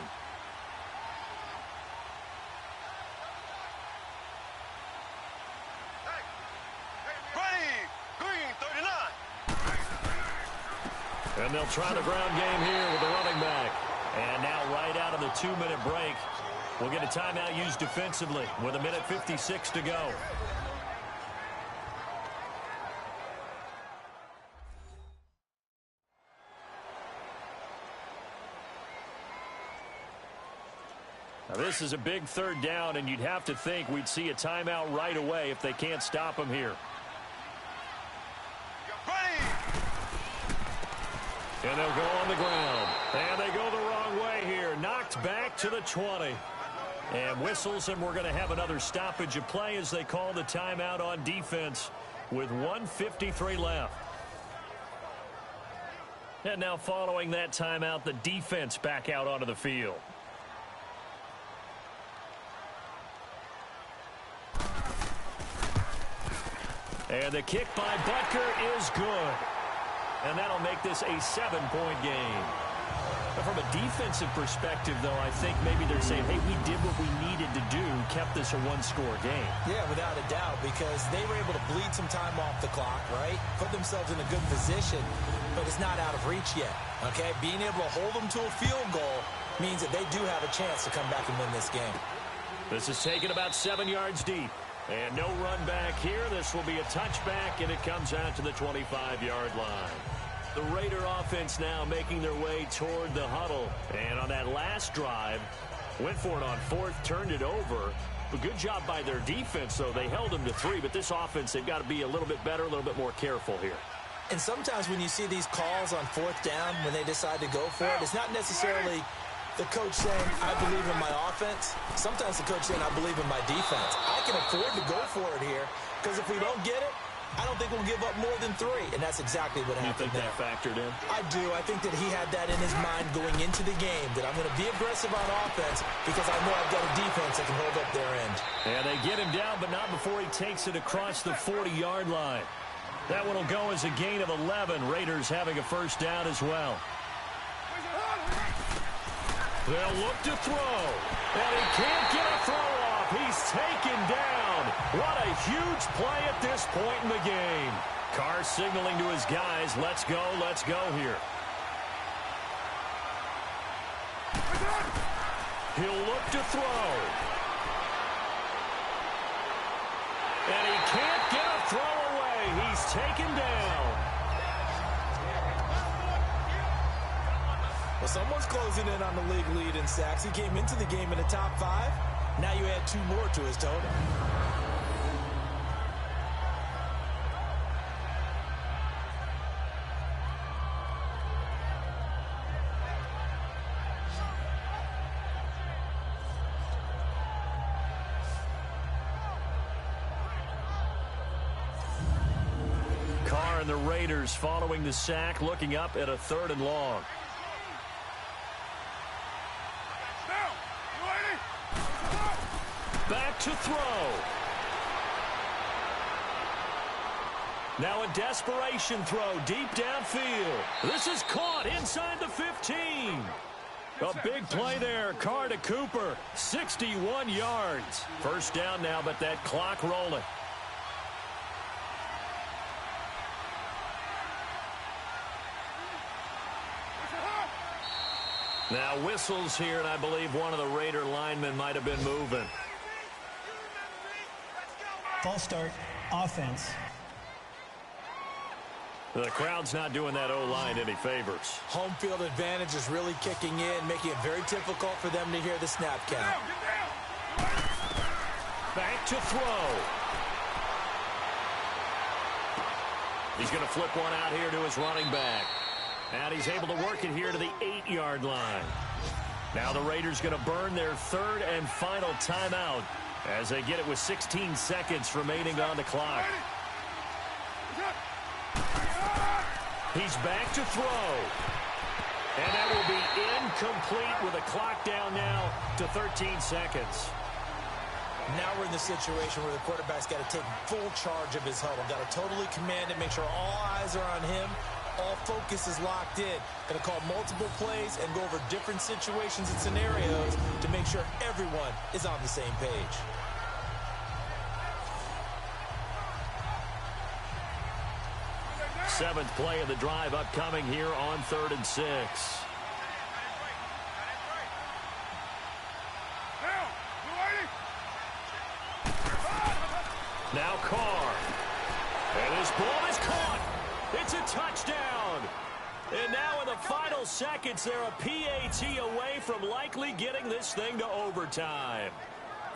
And they'll try the ground game here with the running back. And now right out of the 2-minute break, we'll get a timeout used defensively with 1:56 to go. Now this is a big 3rd down, and you'd have to think we'd see a timeout right away if they can't stop them here. And they'll go on the ground. And they go the wrong way here. Knocked back to the 20. And whistles, and we're going to have another stoppage of play as they call the timeout on defense with 1:53 left. And now following that timeout, the defense back out onto the field. And the kick by Butker is good. and that'll make this a 7-point game. But from a defensive perspective, though, I think maybe they're saying, hey, we did what we needed to do, kept this a one-score game. Yeah, without a doubt, because they were able to bleed some time off the clock, right? Put themselves in a good position, but it's not out of reach yet, okay? Being able to hold them to a field goal means that they do have a chance to come back and win this game. This is taken about 7 yards deep. And no run back here. This will be a touchback, and it comes out to the 25-yard line. The Raider offense now making their way toward the huddle. And on that last drive, went for it on fourth, turned it over. A good job by their defense, though. They held them to 3, but this offense, they've got to be a little bit better, a little bit more careful here. And sometimes when you see these calls on fourth down, when they decide to go for it, it's not necessarily the coach saying, I believe in my offense. Sometimes the coach saying, I believe in my defense. I can afford to go for it here, because if we don't get it, I don't think we'll give up more than 3, and that's exactly what happened there. You think that factored in? I do. I think that he had that in his mind going into the game, that I'm going to be aggressive on offense because I know I've got a defense that can hold up their end. And they get him down, but not before he takes it across the 40-yard line. That one will go as a gain of 11. Raiders having a first down as well. They'll look to throw, and he can't get a throw off. He's taken down. What a huge play at this point in the game. Carr signaling to his guys, let's go here. He'll look to throw. And he can't get a throw away. He's taken down. Well, someone's closing in on the league lead in sacks. He came into the game in the top 5. Now you add 2 more to his total. Carr and the Raiders following the sack, looking up at a 3rd and long. Back to throw. Now a desperation throw deep downfield. This is caught inside the 15. A big play there. Carr to Cooper. 61 yards. First down now, but that clock rolling. Now whistles here, and I believe one of the Raider linemen might have been moving. False start, offense. The crowd's not doing that O-line any favors. Home field advantage is really kicking in, making it very difficult for them to hear the snap count. Back to throw. He's going to flip one out here to his running back. And he's able to work it here to the 8-yard line. Now the Raiders going to burn their 3rd and final timeout as they get it with 16 seconds remaining on the clock. He's back to throw. And that will be incomplete with a clock down now to 13 seconds. Now we're in the situation where the quarterback's got to take full charge of his huddle. Got to totally command it, make sure all eyes are on him. All focus is locked in. Going to call multiple plays and go over different situations and scenarios to make sure everyone is on the same page. Seventh play of the drive upcoming here on 3rd and 6. Now Carr. And his ball is caught. It's a touchdown. And now in the final seconds, they're a PAT away from likely getting this thing to overtime.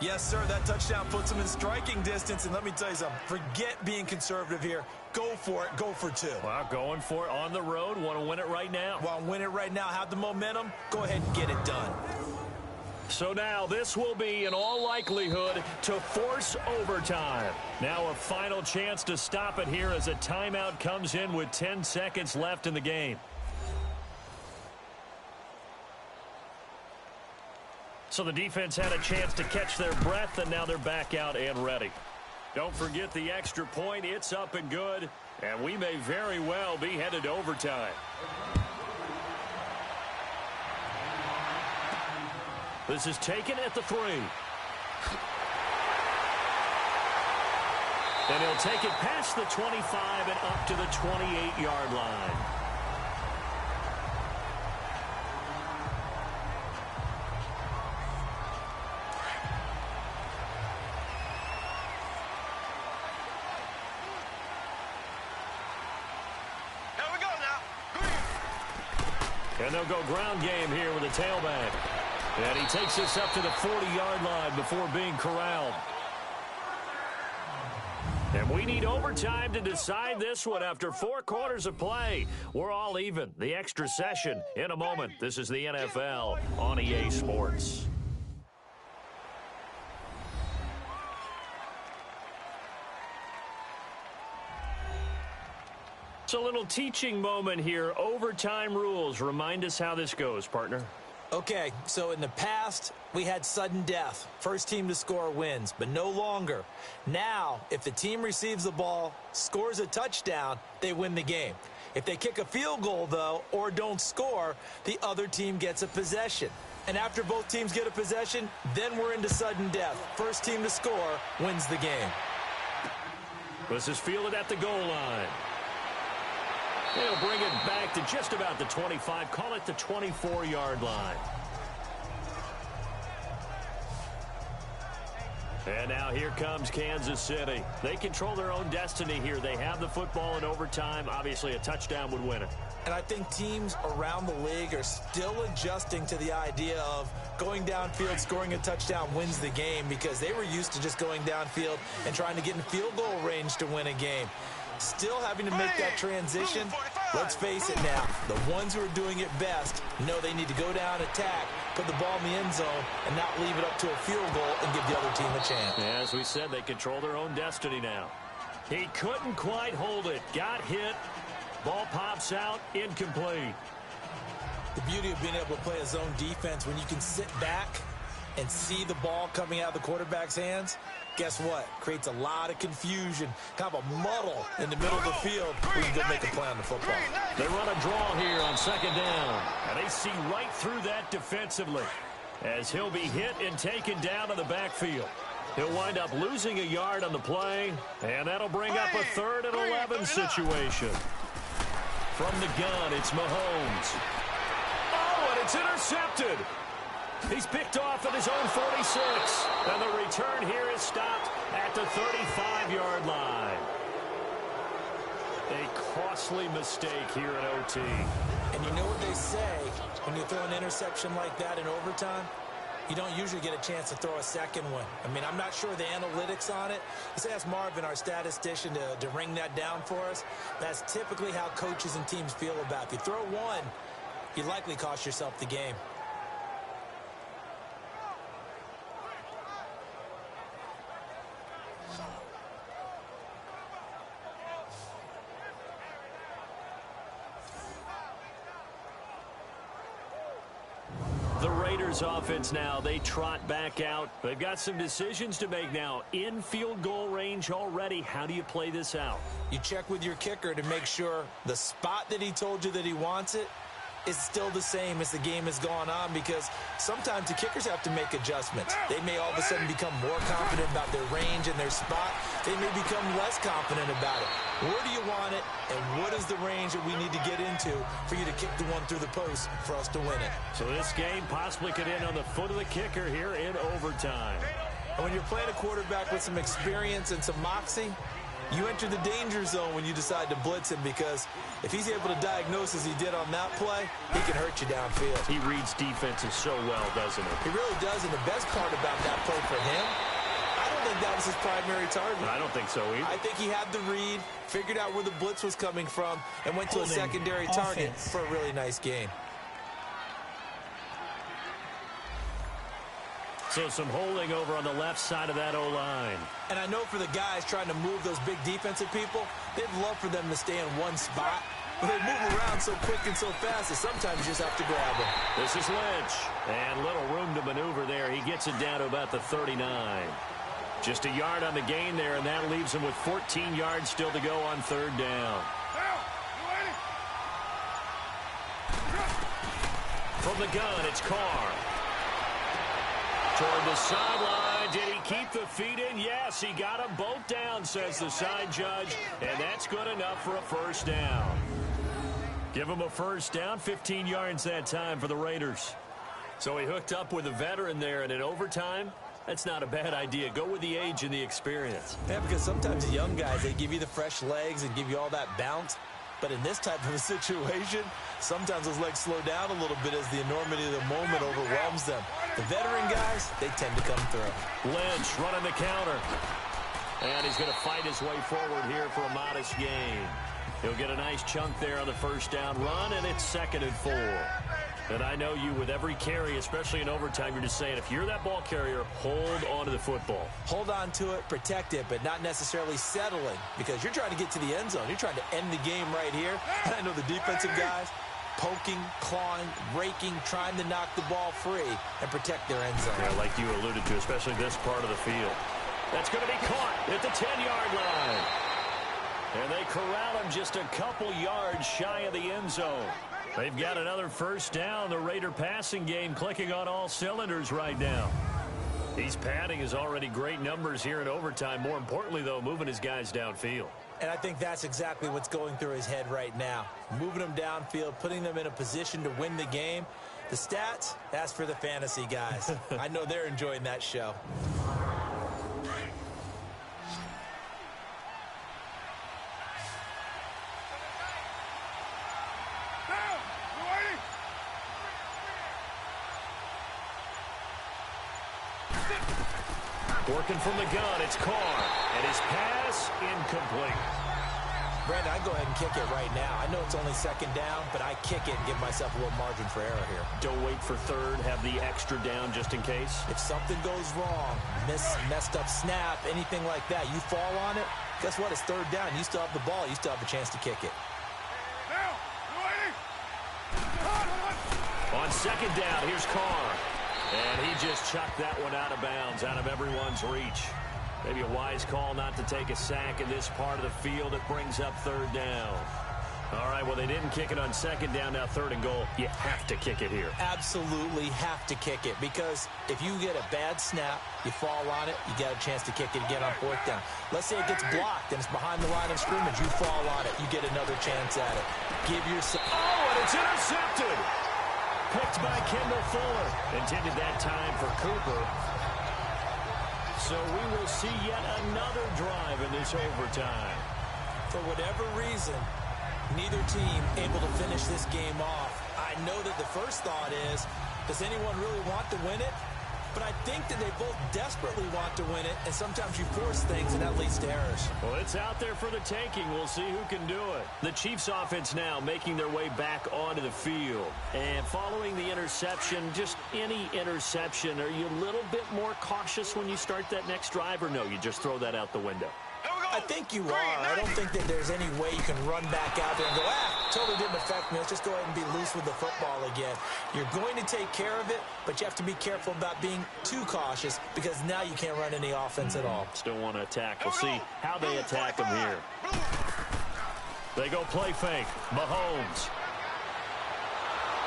Yes, sir, that touchdown puts them in striking distance. And let me tell you something, forget being conservative here. Go for it. Go for 2. Well, going for it on the road. Want to win it right now. Want to win it right now. Have the momentum. Go ahead and get it done. So now this will be, in all likelihood, to force overtime. Now a final chance to stop it here as a timeout comes in with 10 seconds left in the game. So the defense had a chance to catch their breath, and now they're back out and ready. Don't forget the extra point. It's up and good. And we may very well be headed to overtime. This is taken at the 3. And he'll take it past the 25 and up to the 28-yard line. And they'll go ground game here with a tailback. And he takes this up to the 40-yard line before being corralled. And we need overtime to decide this one after 4 quarters of play. We're all even. The extra session in a moment. This is the NFL on EA Sports. It's a little teaching moment here. Overtime rules. Remind us how this goes, partner. Okay, so in the past, we had sudden death. First team to score wins, but no longer. Now, if the team receives the ball, scores a touchdown, they win the game. If they kick a field goal, though, or don't score, the other team gets a possession. And after both teams get a possession, then we're into sudden death. First team to score wins the game. This is fielded at the goal line. They'll bring it back to just about the 25. Call it the 24-yard line. And now here comes Kansas City. They control their own destiny here. They have the football in overtime. Obviously, a touchdown would win it. And I think teams around the league are still adjusting to the idea of going downfield, scoring a touchdown wins the game, because they were used to just going downfield and trying to get in field goal range to win a game. Still having to make that transition. Let's face it now, the ones who are doing it best know they need to go down, attack, put the ball in the end zone, and not leave it up to a field goal and give the other team a chance. Yeah, as we said, they control their own destiny now. He couldn't quite hold it. Got hit. Ball pops out. Incomplete. The beauty of being able to play a zone defense, when you can sit back and see the ball coming out of the quarterback's hands, guess what? Creates a lot of confusion, kind of a muddle in the middle of the field where you can go make a play on the football. They run a draw here on second down, and they see right through that defensively as he'll be hit and taken down to the backfield. He'll wind up losing a yard on the play, and that'll bring up a 3rd and 11 situation. From the gun, it's Mahomes. Oh, and it's intercepted. He's picked off at his own 46. And the return here is stopped at the 35-yard line. A costly mistake here at OT. And you know what they say, when you throw an interception like that in overtime, you don't usually get a chance to throw a second one. I mean, I'm not sure the analytics on it. Let's ask Marvin, our statistician, to ring that down for us. That's typically how coaches and teams feel about it. If you throw one, you likely cost yourself the game. The Raiders offense now, they trot back out. They've got some decisions to make now. In field goal range already. How do you play this out? You check with your kicker to make sure the spot that he told you that he wants it is still the same as the game has gone on, because sometimes the kickers have to make adjustments. They may all of a sudden become more confident about their range and their spot. They may become less confident about it. Where do you want it, and what is the range that we need to get into for you to kick the one through the post for us to win it? So this game possibly could end on the foot of the kicker here in overtime. And when you're playing a quarterback with some experience and some moxie, you enter the danger zone when you decide to blitz him, because if he's able to diagnose as he did on that play, he can hurt you downfield. He reads defenses so well, doesn't he? He really does, and the best part about that play for him, I don't think that was his primary target. I don't think so either. I think he had the read, figured out where the blitz was coming from, and went to a secondary target for a really nice gain. So some holding over on the left side of that O-line. And I know for the guys trying to move those big defensive people, they'd love for them to stay in one spot. But they move around so quick and so fast that sometimes you just have to grab them. This is Lynch. And little room to maneuver there. He gets it down to about the 39. Just a yard on the gain there, and that leaves him with 14 yards still to go on third down. From the gun, it's Carr. Toward the sideline. Did he keep the feet in? Yes, he got them both down, says the side judge, and that's good enough for a first down. Give him a first down, 15 yards that time for the Raiders. So he hooked up with a veteran there, and in overtime, that's not a bad idea. Go with the age and the experience. Yeah, because sometimes the young guys, they give you the fresh legs and give you all that bounce. But in this type of a situation, sometimes those legs slow down a little bit as the enormity of the moment overwhelms them. The veteran guys, they tend to come through. Lynch running the counter. And he's going to fight his way forward here for a modest gain. He'll get a nice chunk there on the first down run, and it's 2nd and 4. And I know you, with every carry, especially in overtime, you're just saying, if you're that ball carrier, hold on to the football. Hold on to it, protect it, but not necessarily settling, because you're trying to get to the end zone. You're trying to end the game right here. And I know the defensive guys, poking, clawing, raking, trying to knock the ball free and protect their end zone. Yeah, like you alluded to, especially this part of the field. That's going to be caught at the 10-yard line. And they corral him just a couple yards shy of the end zone. They've got another first down. The Raider passing game clicking on all cylinders right now. He's padding his already great numbers here in overtime. More importantly, though, moving his guys downfield. And I think that's exactly what's going through his head right now. Moving them downfield, putting them in a position to win the game. The stats, that's for the fantasy guys. I know they're enjoying that show. Working from the gun, it's Carr. And his pass, incomplete. Brandon, I go ahead and kick it right now. I know it's only 2nd down, but I kick it and give myself a little margin for error here. Don't wait for third. Have the extra down just in case. If something goes wrong, messed up snap, anything like that, you fall on it, guess what? It's 3rd down. You still have the ball. You still have a chance to kick it. On 2nd down, here's Carr. And he just chucked that one out of bounds, out of everyone's reach. Maybe a wise call not to take a sack in this part of the field. It brings up 3rd down. All right, well, they didn't kick it on 2nd down, now 3rd and goal. You have to kick it here. Absolutely have to kick it, because if you get a bad snap, you fall on it, you got a chance to kick it again on 4th down. Let's say it gets blocked and it's behind the line of scrimmage. You fall on it, you get another chance at it. Give yourself... Oh, and it's intercepted! Picked by Kendall Fuller. Intended that time for Cooper. So we will see yet another drive in this overtime. For whatever reason, neither team able to finish this game off. I know that the first thought is, does anyone really want to win it? But I think that they both desperately want to win it, and sometimes you force things, and that leads to errors. Well, it's out there for the taking. We'll see who can do it. The Chiefs offense now making their way back onto the field. And following the interception, just any interception, are you a little bit more cautious when you start that next drive, or no, you just throw that out the window? I think you are. I don't think that there's any way you can run back out there and go, totally didn't affect me. Let's just go ahead and be loose with the football again. You're going to take care of it, but you have to be careful about being too cautious, because now you can't run any offense at all. Still want to attack. We'll see how they attack them here. They go play fake. Mahomes.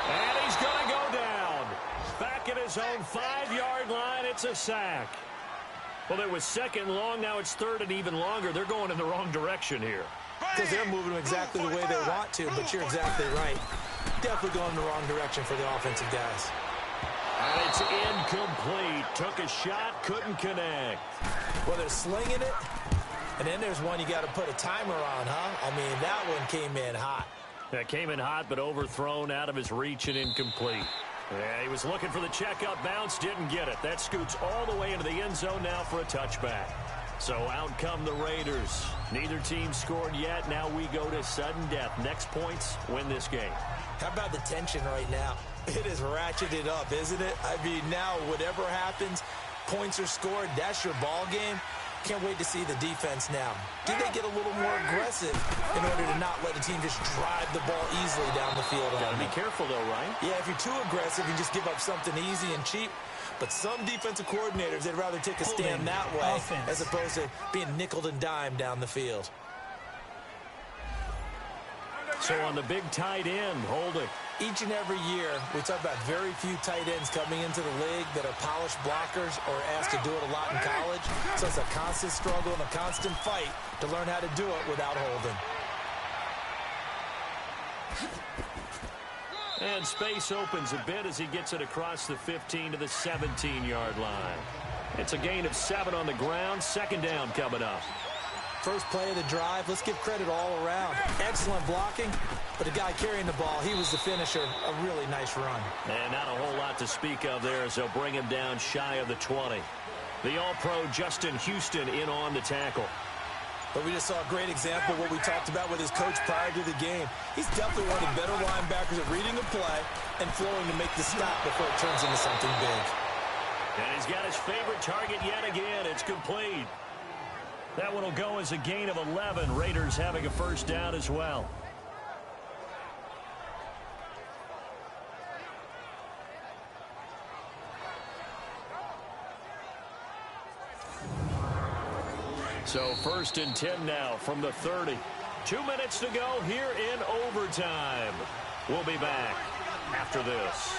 And he's going to go down. Back at his own 5-yard line. It's a sack. Well, it was 2nd long. Now it's 3rd and even longer. They're going in the wrong direction here. Because they're moving them exactly the way they want to, but you're exactly right. Definitely going in the wrong direction for the offensive guys. And it's incomplete. Took a shot, couldn't connect. Well, they're slinging it, and then there's one you got to put a timer on, huh? I mean, that one came in hot. That came in hot, but overthrown, out of his reach, and incomplete. Yeah, he was looking for the checkup bounce, didn't get it. That scoots all the way into the end zone now for a touchback. So out come the Raiders. Neither team scored yet. Now we go to sudden death. Next points win this game. How about the tension right now? It is ratcheted up, isn't it? I mean, now whatever happens, points are scored. That's your ball game. Can't wait to see the defense now. Do they get a little more aggressive in order to not let the team just drive the ball easily down the field? Got to be careful, though, right? Yeah, if you're too aggressive and just give up something easy and cheap, But some defensive coordinators, they'd rather take a stand that way as opposed to being nickeled and dimed down the field. So on the big tight end, holding. Each and every year, we talk about very few tight ends coming into the league that are polished blockers or asked to do it a lot in college. So it's a constant struggle and a constant fight to learn how to do it without holding. And space opens a bit as he gets it across the 15 to the 17-yard line. It's a gain of 7 on the ground. Second down coming up. First play of the drive, let's give credit all around. Excellent blocking, but the guy carrying the ball, he was the finisher. A really nice run. And not a whole lot to speak of there as they'll bring him down shy of the 20. The All-Pro Justin Houston in on the tackle. But we just saw a great example of what we talked about with his coach prior to the game. He's definitely one of the better linebackers at reading a play and flowing to make the stop before it turns into something big. And he's got his favorite target yet again. It's complete. That one will go as a gain of 11. Raiders having a first down as well. So first and 10 now from the 30. 2 minutes to go here in overtime. We'll be back after this.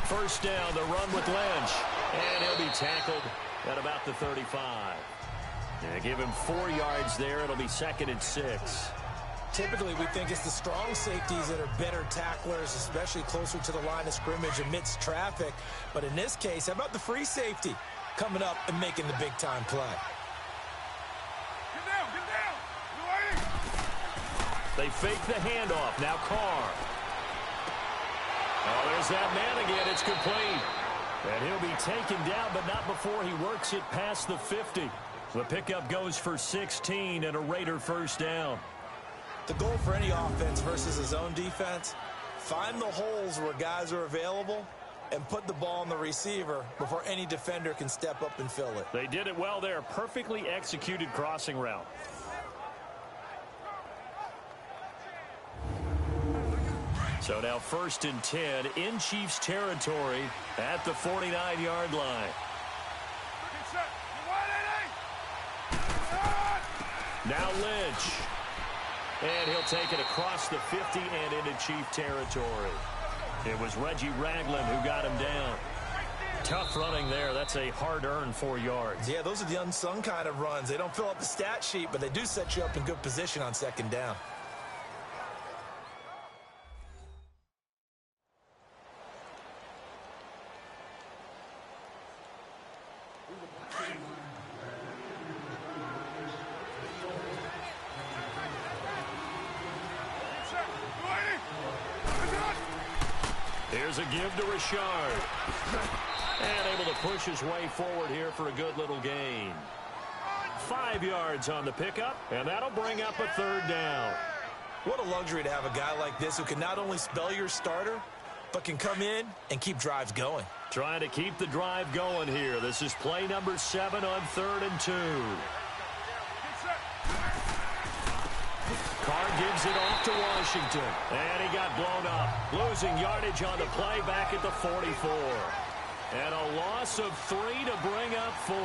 First down, the run with Lynch. And he'll be tackled at about the 35. And give him 4 yards there. It'll be second and 6. Typically, we think it's the strong safeties that are better tacklers, especially closer to the line of scrimmage amidst traffic. But in this case, how about the free safety coming up and making the big-time play? Get down! They fake the handoff. Now Carr. Oh, there's that man again. It's complete. And he'll be taken down, but not before he works it past the 50. The pickup goes for 16 and a Raider first down. The goal for any offense versus his own defense, find the holes where guys are available and put the ball on the receiver before any defender can step up and fill it. They did it well there. Perfectly executed crossing route. So now first and 10 in Chiefs territory at the 49-yard line. Now Lynch. And he'll take it across the 50 and into Chief territory. It was Reggie Ragland who got him down. Tough running there. That's a hard-earned 4 yards. Yeah, those are the unsung kind of runs. They don't fill up the stat sheet, but they do set you up in good position on second down. Here's a give to Richard. And able to push his way forward here for a good little gain. 5 yards on the pickup, and that'll bring up a third down. What a luxury to have a guy like this who can not only spell your starter, but can come in and keep drives going. Trying to keep the drive going here. This is play number 7 on 3rd and 2. Carr gives it off to Washington. And he got blown up. Losing yardage on the play back at the 44. And a loss of 3 to bring up 4.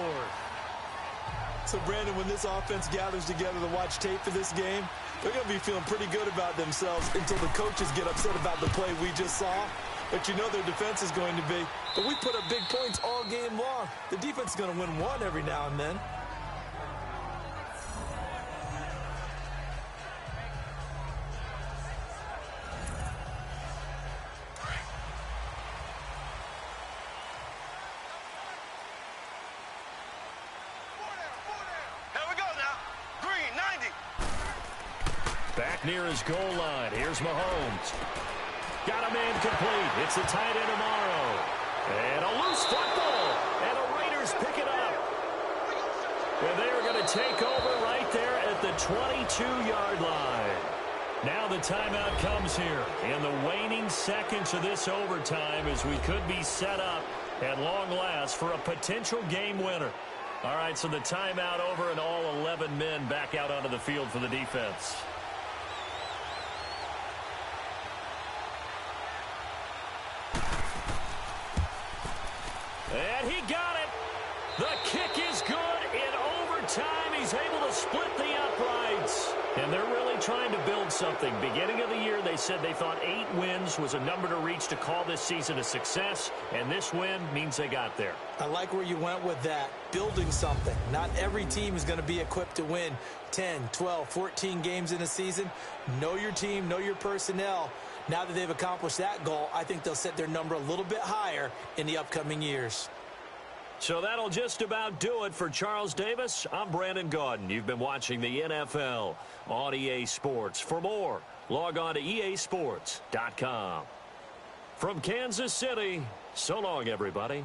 So, Brandon, when this offense gathers together to watch tape for this game, they're going to be feeling pretty good about themselves until the coaches get upset about the play we just saw. But you know their defense is going to be. But we put up big points all game long. The defense is going to win one every now and then. Back near his goal line. Here's Mahomes. Got a man complete. It's a tight end tomorrow. And a loose football. And the Raiders pick it up. And they are going going to take over right there at the 22-yard line. Now the timeout comes here in the waning seconds of this overtime as we could be set up at long last for a potential game winner. All right, so the timeout over and all 11 men back out onto the field for the defense. And he got it. The kick is good. In overtime, he's able to split the uprights. And they're really trying to build something. Beginning of the year, they said they thought 8 wins was a number to reach to call this season a success. And this win means they got there. I like where you went with that. Building something. Not every team is going to be equipped to win 10, 12, 14 games in a season. Know your team, know your personnel. Now that they've accomplished that goal, I think they'll set their number a little bit higher in the upcoming years. So that'll just about do it for Charles Davis. I'm Brandon Gaudin. You've been watching the NFL on EA Sports. For more, log on to easports.com. From Kansas City, so long, everybody.